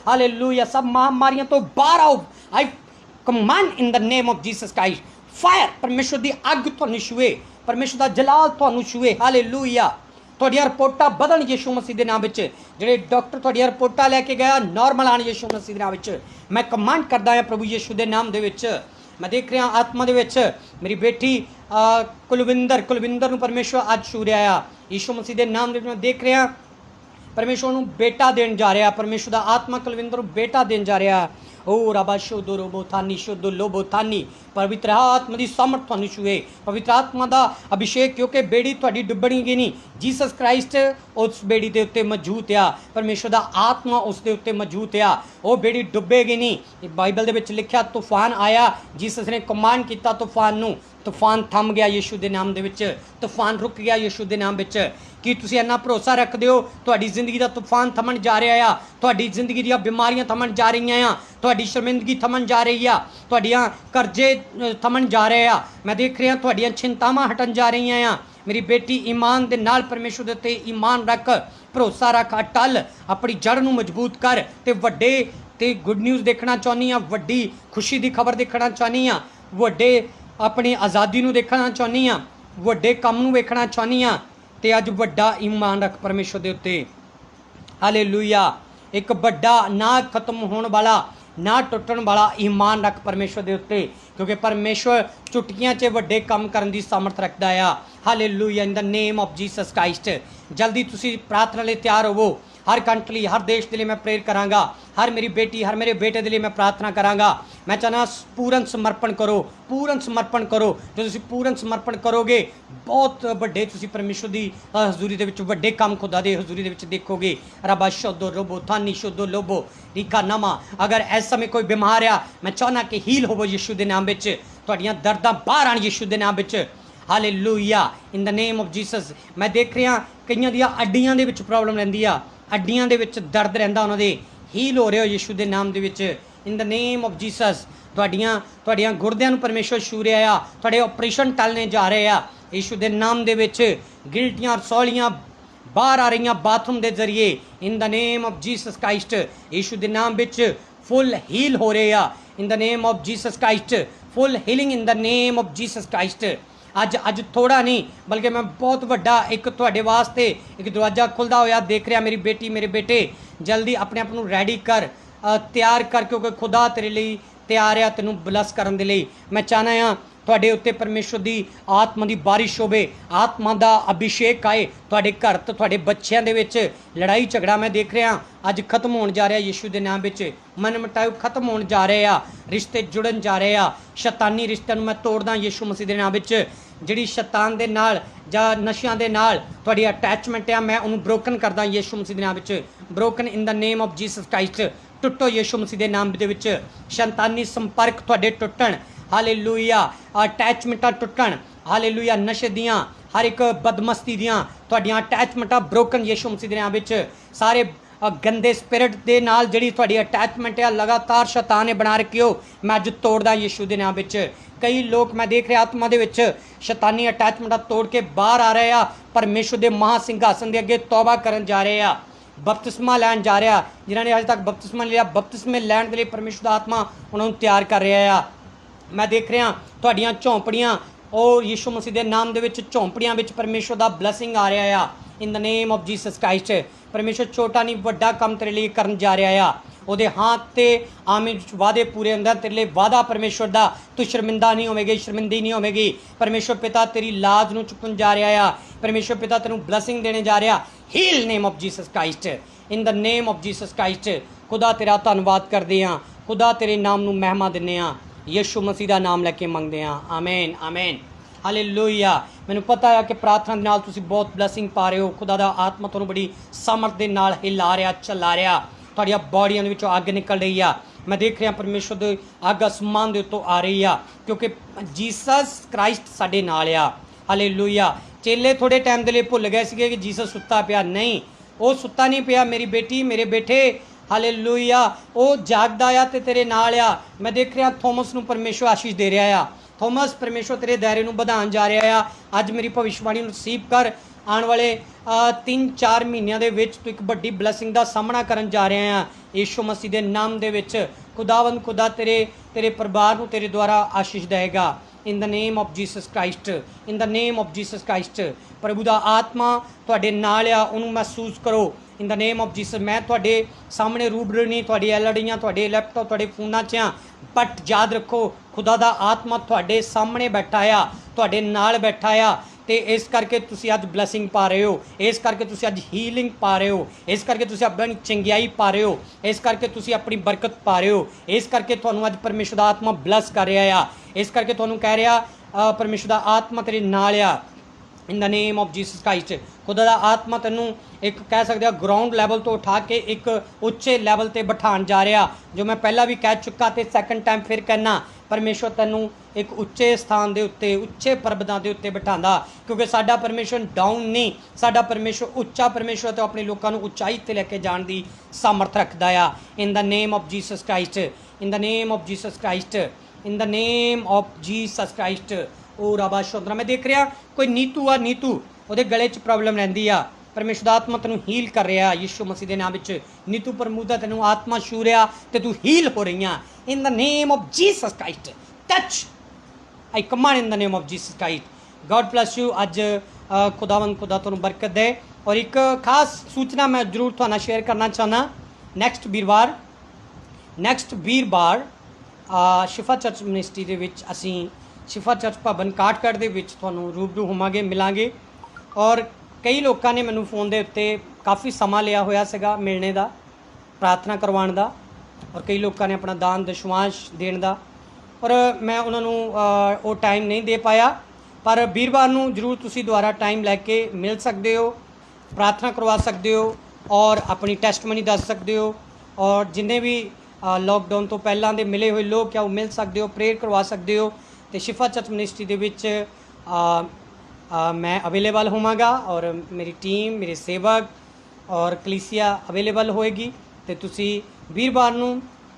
हालेलुया। सब महामारियां तो बाहर आओ। आई command in the name of Jesus Christ. Fire, परमेश्वर की अग तुहानूं छूए, परमेश्वर का जलाल तुहानूं छूए। हालेलुया। तुहाडियां रिपोर्टां बदलन यीशु मसीह के नाम विच। जिहड़े डॉक्टर तुहाडियां रिपोर्टां लैके गया नॉर्मल आन यीशु मसीह के नाम विच। मैं कमांड करदा हां प्रभु यीशु के नाम दे विच। मैं देख रहा आत्मा दे विच मेरी बेटी कुलविंदर नूं परमेश्वर अज छू रहा आ यीशु मसीह के नाम दे विच। मैं देख रहा परमेश्वर नूं बेटा देन जा रहा, परमेश्वर दा आत्मा कुलविंदर नूं बेटा देन जा रहा। ओ रबा शुद्ध रोबो थानी शुद्ध लोबो थानी। पवित्र आत्मा की सामर्थ तुहानूं छूए, पवित्र आत्मा का अभिषेक, क्योंकि बेड़ी तुहाडी डुबणी गी नहीं, जीसस क्राइस्ट उस बेड़ी के उत्ते मौजूद आ, परमेश्वर का आत्मा उस दे उत्ते मौजूद आ, वो बेड़ी डुबेगी नहीं। बाइबल दे विच लिखिया तूफान आया, जीसस ने कमांड किया तूफान नूं, तूफान थम गया यीशु के नाम दे विच, तूफान रुक गया यीशु के नाम विच। कि तुसीं इन्ना भरोसा रखदे हो तुहाडी जिंदगी का तूफान थमन जा रहा आ, तुहाडी जिंदगी दी बीमारियां थमन जा रही आ, तुहाडी शर्मिंदगी थमन जा रही आ, तुहाडियां कर्जे थमन जा रहे आ। मैं देख रहा तुहाडियां चिंतावां हटन जा रही आ। मेरी बेटी ईमान दे नाल परमेश्वर दे उत्ते ईमान रख, भरोसा रख, अटल अपनी जड़ नूं मजबूत कर ते वड्डे ते गुड न्यूज़ देखना चाहनी आ, वड्डी खुशी की खबर देखना चाहनी आ, वड्डे अपनी आज़ादी नूं देखना चाहनी आ, वड्डे काम नूं वेखना चाहनी आ। ते अज वड्डा ईमान रख परमेश्वर दे उत्ते। हालेलुया। एक वड्डा ना खत्म होने वाला ना टुटन वाला ईमान रख परमेश्वर दे उत्ते, क्योंकि परमेश्वर चुटकियां च वड्डे काम करन दी सामर्थ रखदा आ। Hallelujah. In the name of Jesus Christ. जल्दी तुसी प्रार्थना लई तैयार होवो। हर कंट्री हर देश के लिए मैं प्रेयर करांगा, हर मेरी बेटी हर मेरे बेटे के लिए मैं प्रार्थना करांगा। मैं चाहना पूर्ण समर्पण करो, पूर्ण समर्पण करो। जो तुसीं पूर्ण समर्पण करोगे बहुत वड्डे तुसीं परमेश्वर की हजूरी दे विच वड्डे काम खुदा दे हजूरी दे विच देखोगे। रबा शोदो रोबो थानी शोदो लोबो रीका नमा। अगर इस समय कोई बीमार आ, मैं चाहना कि हील होवो यीशु के नाम विच, तुहाड़ियां दर्दां बाहर आण यीशु के नाम विच। Hallelujah in the name of Jesus. मैं देख रहा कईयां दियां अड्डियां दे विच प्रॉब्लम रहिंदी आ, अड्डियां दे विच दर्द रहिंदा उन्हां दे, हील हो रहे हो यीशु के नाम दे विच in the name of Jesus. तुहाड़ियां गुरदियां नूं परमेश्वर छू रहा आ, तुहाडे ऑपरेशन टलने जा रहे आ यीशु के नाम दे विच। गिल्टियां रसौलियां बाहर आ रही बाथरूम के जरिए in the name of Jesus Christ. Yeshu के नाम विच फुल हील हो रहे आ in the name of Jesus Christ, full healing in the name of Jesus Christ. अज थोड़ा नहीं बल्कि मैं बहुत वड्डा एक तुहाडे वास्ते एक दरवाजा खुलदा होया देख रहा। मेरी बेटी मेरे बेटे जल्दी अपने आप नूं रैडी कर, तैयार कर, क्योंकि खुदा तेरे लिए तैयार आ तैनूं ब्लस करन दे लई। मैं चाहना हाँ तुहाडे उत्ते परमेश्वर की आत्मा की बारिश होवे, आत्मा का अभिषेक आए तुहाडे घर ते तुहाडे बच्चों दे विच। लड़ाई झगड़ा मैं देख रहा अज खत्म होण जा रहा यीशु के नाम विच। मन मुटाव खत्म होण जा रहे आ, रिश्ते जुड़न जा रहे आ। शैतानी रिश्तों मैं तोड़दा यीशु मसीह के नाम विच। जिहड़ी शैतान दे नाल जां नशियां दे नाल तुहाडी अटैचमेंट आ, मैं उन्हूं ब्रोकन करदा यीशु मसीह के नाम विच। Broken in the name of Jesus Christ. टुटो यीशु मसीह के नाम दे विच। शैतानी संपर्क तुहाडे टुटण, हालेलुया। अटैचमेंटां टुटण, हालेलुया। नशे दियां हर एक बदमस्ती दियां तुहाडीआं अटैचमेंटां ब्रोकन यीशु मसीह के नाम विच। सारे गंदे स्पिरिट दे नाल जिहड़ी तुहाडी अटैचमेंट आ लगातार शैतान ने बना रखी हो, मैं अज तोड़दा यीशु के नाम विच। कई लोग मैं देख रहा आत्मा दे विच शैतानी अटैचमेंटां तोड़ के बाहर आ रहे आ, परमेश्वर के महासिंघासन के अगे तौबा करन जा रहे आ, बपतिस्मा लैन जा रहा। जिन्होंने अज तक बपतिस्मा लिया, बपतिस्मे लैन के लिए परमेश्वर का आत्मा उन्होंने तैयार कर रहा आ। मैं देख रहा तुहाडीआं झोंपड़ियां और यीशु मसीह के नाम दे विच झोंपड़ियां विच परमेश्वर का ब्लैसिंग आ रहा आ in the name of Jesus Christ. परमेश्वर छोटा नहीं वड्डा काम तेरे लिए करन जा रहा आ। ਉਹਦੇ हाथ ते आमीन वादे पूरे होंगे तेरे लिए वादा परमेश्वर का। तू शर्मिंदा नहीं होवेगी, शर्मिंदी नहीं होवेगी। परमेश्वर पिता तेरी लाज नूं चुकन जा रहा आ। परमेश्वर पिता तेनों ब्लैसिंग देने जा रहा। Heal name of Jesus Christ in the name of Jesus Christ. खुदा तेरा धन्नवाद करते हैं, खुदा तेरे नाम नूं महिमा दिंदे हां, यीशु मसीह का नाम लैके मंगते हैं। आमीन आमीन हालेलुया। मैनूं पता है कि प्रार्थना दे नाल तुसीं बहुत ब्लैसिंग पा रहे हो। खुदा दा आत्मा तुहानूं बड़ी सामर्थ दे नाल हिला रहा चला रहा। तुहाडीआं बॉडियां दे विचों अग निकल रही आ। मैं देख रहा परमेश्वर दी अग आसमान दे उत्तों आ रही आ, क्योंकि जीसस क्राइस्ट साडे नाल आ। हालेलुया। चेले थोड़े टाइम दे लई भुल गए सीगे कि जीसस सुत्ता पिया। नहीं, वो सुत्ता नहीं पिया। मेरी बेटी मेरे बेटे हालेलुया, वो जागदा आ ते तेरे नाल आ। मैं देख रहा थोमस नूं परमेश्वर आशीष दे रहा आ। थोमस परमेश्वर तेरे दायरे नूं वधाउण जा रहा आ। अज मेरी भविष्यवाणी नूं रिसीव कर। आने वाले 3-4 महीनों के विच तू एक बड़ी ब्लैसिंग का सामना करन जा रहा है यीशु मसीह के नाम दे विच। खुदावंद खुदा तेरे परिवार नूं तेरे द्वारा आशीष देगा in the name of Jesus Christ in the name of Jesus Christ. प्रभु का आत्मा तुहाडे नाल आ, उहनूं महसूस करो in the name of Jesus. मैं तुहाडे सामने रूबरू नहीं, तुहाडी एलईडीआं तुहाडे लैपटॉप तुहाडे फोनां 'च आ, बट याद रखो खुदा का आत्मा तुहाडे सामने बैठा आ, तुहाडे नाल बैठा आ। तो इस करके तुसी अज ब्लैसिंग पा रहे हो, इस करके तुसी अज हीलिंग पा रहे हो, इस करके तुसी अपनी चंगियाई पा रहे हो, इस करके तुसी अपनी बरकत पा रहे हो, इस करके तुहानूं अज परमेश्वर का आत्मा ब्लैस कर रहा आ। इस करके तुहानूं कह रहा परमेश्वर का आत्मा तेरे नाल आ in the name of Jesus Christ. खुदा का आत्मा तेनों एक कह सकते हैं ग्राउंड लैवल तो उठा के एक उच्चे लैवल ते बिठाण जा रहा। जो मैं पहला भी कह चुका तो सैकेंड टाइम फिर कहना, परमेश्वर तेनों एक उच्चे स्थान के उत्ते उच्चे परबतां के उत्ते बिठांदा, क्योंकि साडा परमेश्वर डाउन नहीं, साडा परमेश्वर उच्चा परमेश्वर तो अपने लोगों को उचाई ते लैके जाण दी सामर्थ रखदा आ in the name of Jesus Christ in the name of Jesus Christ in the name of Jesus Christ. ओ राबा शोदरा। मैं देख रहा कोई नीतू आ, नीतू ਉਹਦੇ गले 'ਚ प्रॉब्लम रहिंदी आ, परमेश्वर दा आत्मा तेनों हील कर रहा यीशु मसीह के नाम विच। नीतू प्रमोदा तेनों आत्मा छू रहा ते तू हील हो रही in the name of Jesus Christ. Touch I command in the name of Jesus Christ. God bless you. अज खुदावंद खुदा तुहानूं बरकत दे। और एक खास सूचना मैं जरूर तुहानू शेयर करना चाहना। नैक्सट वीरवार शिफा चर्च मिनिस्ट्री दे विच असीं शिफा चर्च भवन काठगढ़ दे विच तुहानूं रूबरू होवांगे, मिलांगे। और कई लोगों ने मैनूं फोन के उत्ते ਕਾਫੀ ਸਮਾਂ ਲਿਆ ਹੋਇਆ ਸੀਗਾ ਮਿਲਣੇ ਦਾ, ਪ੍ਰਾਰਥਨਾ ਕਰਵਾਉਣ ਦਾ, ਔਰ ਕਈ ਲੋਕਾਂ ਨੇ ਆਪਣਾ ਦਾਨ ਦਸ਼ਵਾਂਸ਼ ਦੇਣ ਦਾ, ਪਰ ਮੈਂ ਉਹਨਾਂ ਨੂੰ ਉਹ ਟਾਈਮ ਨਹੀਂ ਦੇ ਪਾਇਆ। ਪਰ ਵੀਰਵਾਰ ਨੂੰ ਜ਼ਰੂਰ ਤੁਸੀਂ ਦੁਬਾਰਾ ਟਾਈਮ ਲੈ ਕੇ ਮਿਲ ਸਕਦੇ ਹੋ, ਪ੍ਰਾਰਥਨਾ ਕਰਵਾ ਸਕਦੇ ਹੋ ਔਰ ਆਪਣੀ ਟੈਸਟਮਨੀ ਦੱਸ ਸਕਦੇ ਹੋ। ਔਰ ਜਿੰਨੇ ਵੀ ਲੋਕਡਾਊਨ ਤੋਂ ਪਹਿਲਾਂ ਦੇ ਮਿਲੇ ਹੋਏ ਲੋਕ ਆ ਉਹ ਮਿਲ ਸਕਦੇ ਹੋ, ਪ੍ਰੇਅਰ ਕਰਵਾ ਸਕਦੇ ਹੋ। ਤੇ ਸ਼ਿਫਾ ਚਰਚ ਮਿਨਿਸਟਰੀ ਦੇ ਵਿੱਚ मैं अवेलेबल होवांगा और मेरी टीम, मेरे सेवक और कलीसिया अवेलेबल होएगी। तो तुसी वीरवार नूं,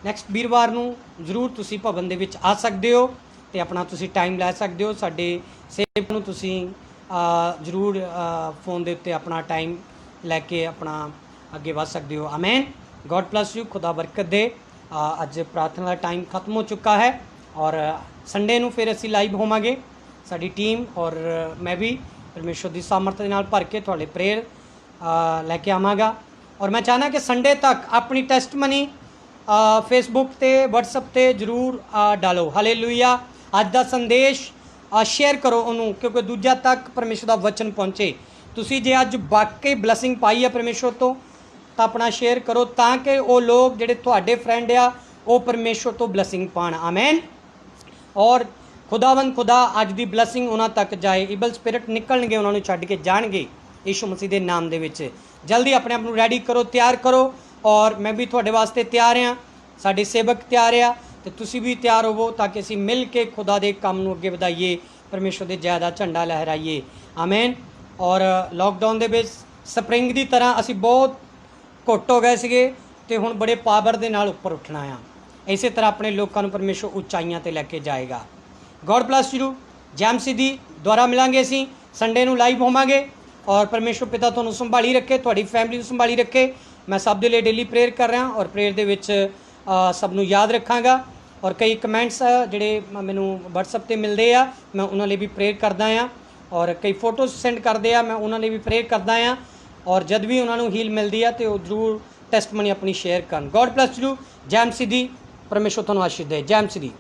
नैक्सट वीरवार नूं जरूर तुसी भवन दे विच आ सकदे हो ते अपना तुसी टाइम लै सकदे हो। साडे सेवक नूं तुसी जरूर फोन दे उत्ते अपना टाइम लैके अपना अगे वध सकदे हो। आमीन। God bless you. खुदा बरकत दे। अज प्रार्थना का टाइम खत्म हो चुका है और संडे नूं फिर असीं लाइव होवांगे। साडी टीम और मैं भी परमेश्वर की सामर्थ के नाल भर के तुहाडे प्रेयर लैके आवांगा। और मैं चाहना कि संडे तक अपनी टेस्टमनी फेसबुक ते व्हाट्सएप ते जरूर डालो। हालेलुया। अज दा संदेश शेयर करो उन्होंने, क्योंकि दूजा तक परमेश्वर का वचन पहुँचे। तुसी जे अज वाकई ब्लैसिंग पाई है परमेश्वर तो अपना शेयर करो ताकि वो लोग जिहड़े तुहाडे फ्रेंड आ वो परमेश्वर तो ब्लैसिंग पाण। आमीन। और खुदावंद खुदा अज की ब्लैसिंग उन्होंने तक जाए, ईबल स्पिरिट निकलणगे, उन्होंने छड्ड के जाणगे यीशु मसीह के नाम दे विच। जल्दी अपने आप को रैडी करो, तैयार करो। और मैं भी तुहाडे वास्ते तैयार हाँ, साडे सेवक तैयार आ, तो तुसी भी तैयार होवो ताकि असीं मिल के खुदा के काम नूं अगे वधाईए, परमेश्वर के जय दा झंडा लहराईए। आमीन। और लॉकडाउन दे विच स्प्रिंग की तरह असीं बहुत घुट हो गए सीगे ते हुण बड़े पावर दे नाल उपर उठना आ। इसे तरह अपने लोगों को परमेश्वर उचाइयां ते लैके जाएगा। God bless you. जैम सिद्धि द्वारा मिलांगे असीं संडे नूं लाइव होवांगे और परमेश्वर पिता तुहानूं संभाली रखे, तुहाडी फैमिली नूं संभाली रखे। मैं सब दे लई डेली प्रेयर कर रहा और प्रेयर दे विच सब नूं याद रखांगा। और कई कमेंट्स जिहड़े मैनूं WhatsApp ते मिलदे आ, मैं उन्हां लई भी प्रेयर करदा आ। और कई फोटोज सेंड करदे आ, मैं उन्हां लई भी प्रेयर करदा आ। और जद भी उन्हां नूं हील मिलदी आ ते ओह जरूर टेस्टमनी अपनी शेयर करन। God bless you. जैम सिद्धि। परमेश्वर तुहानूं आशीष दे। जैम सिद्धि।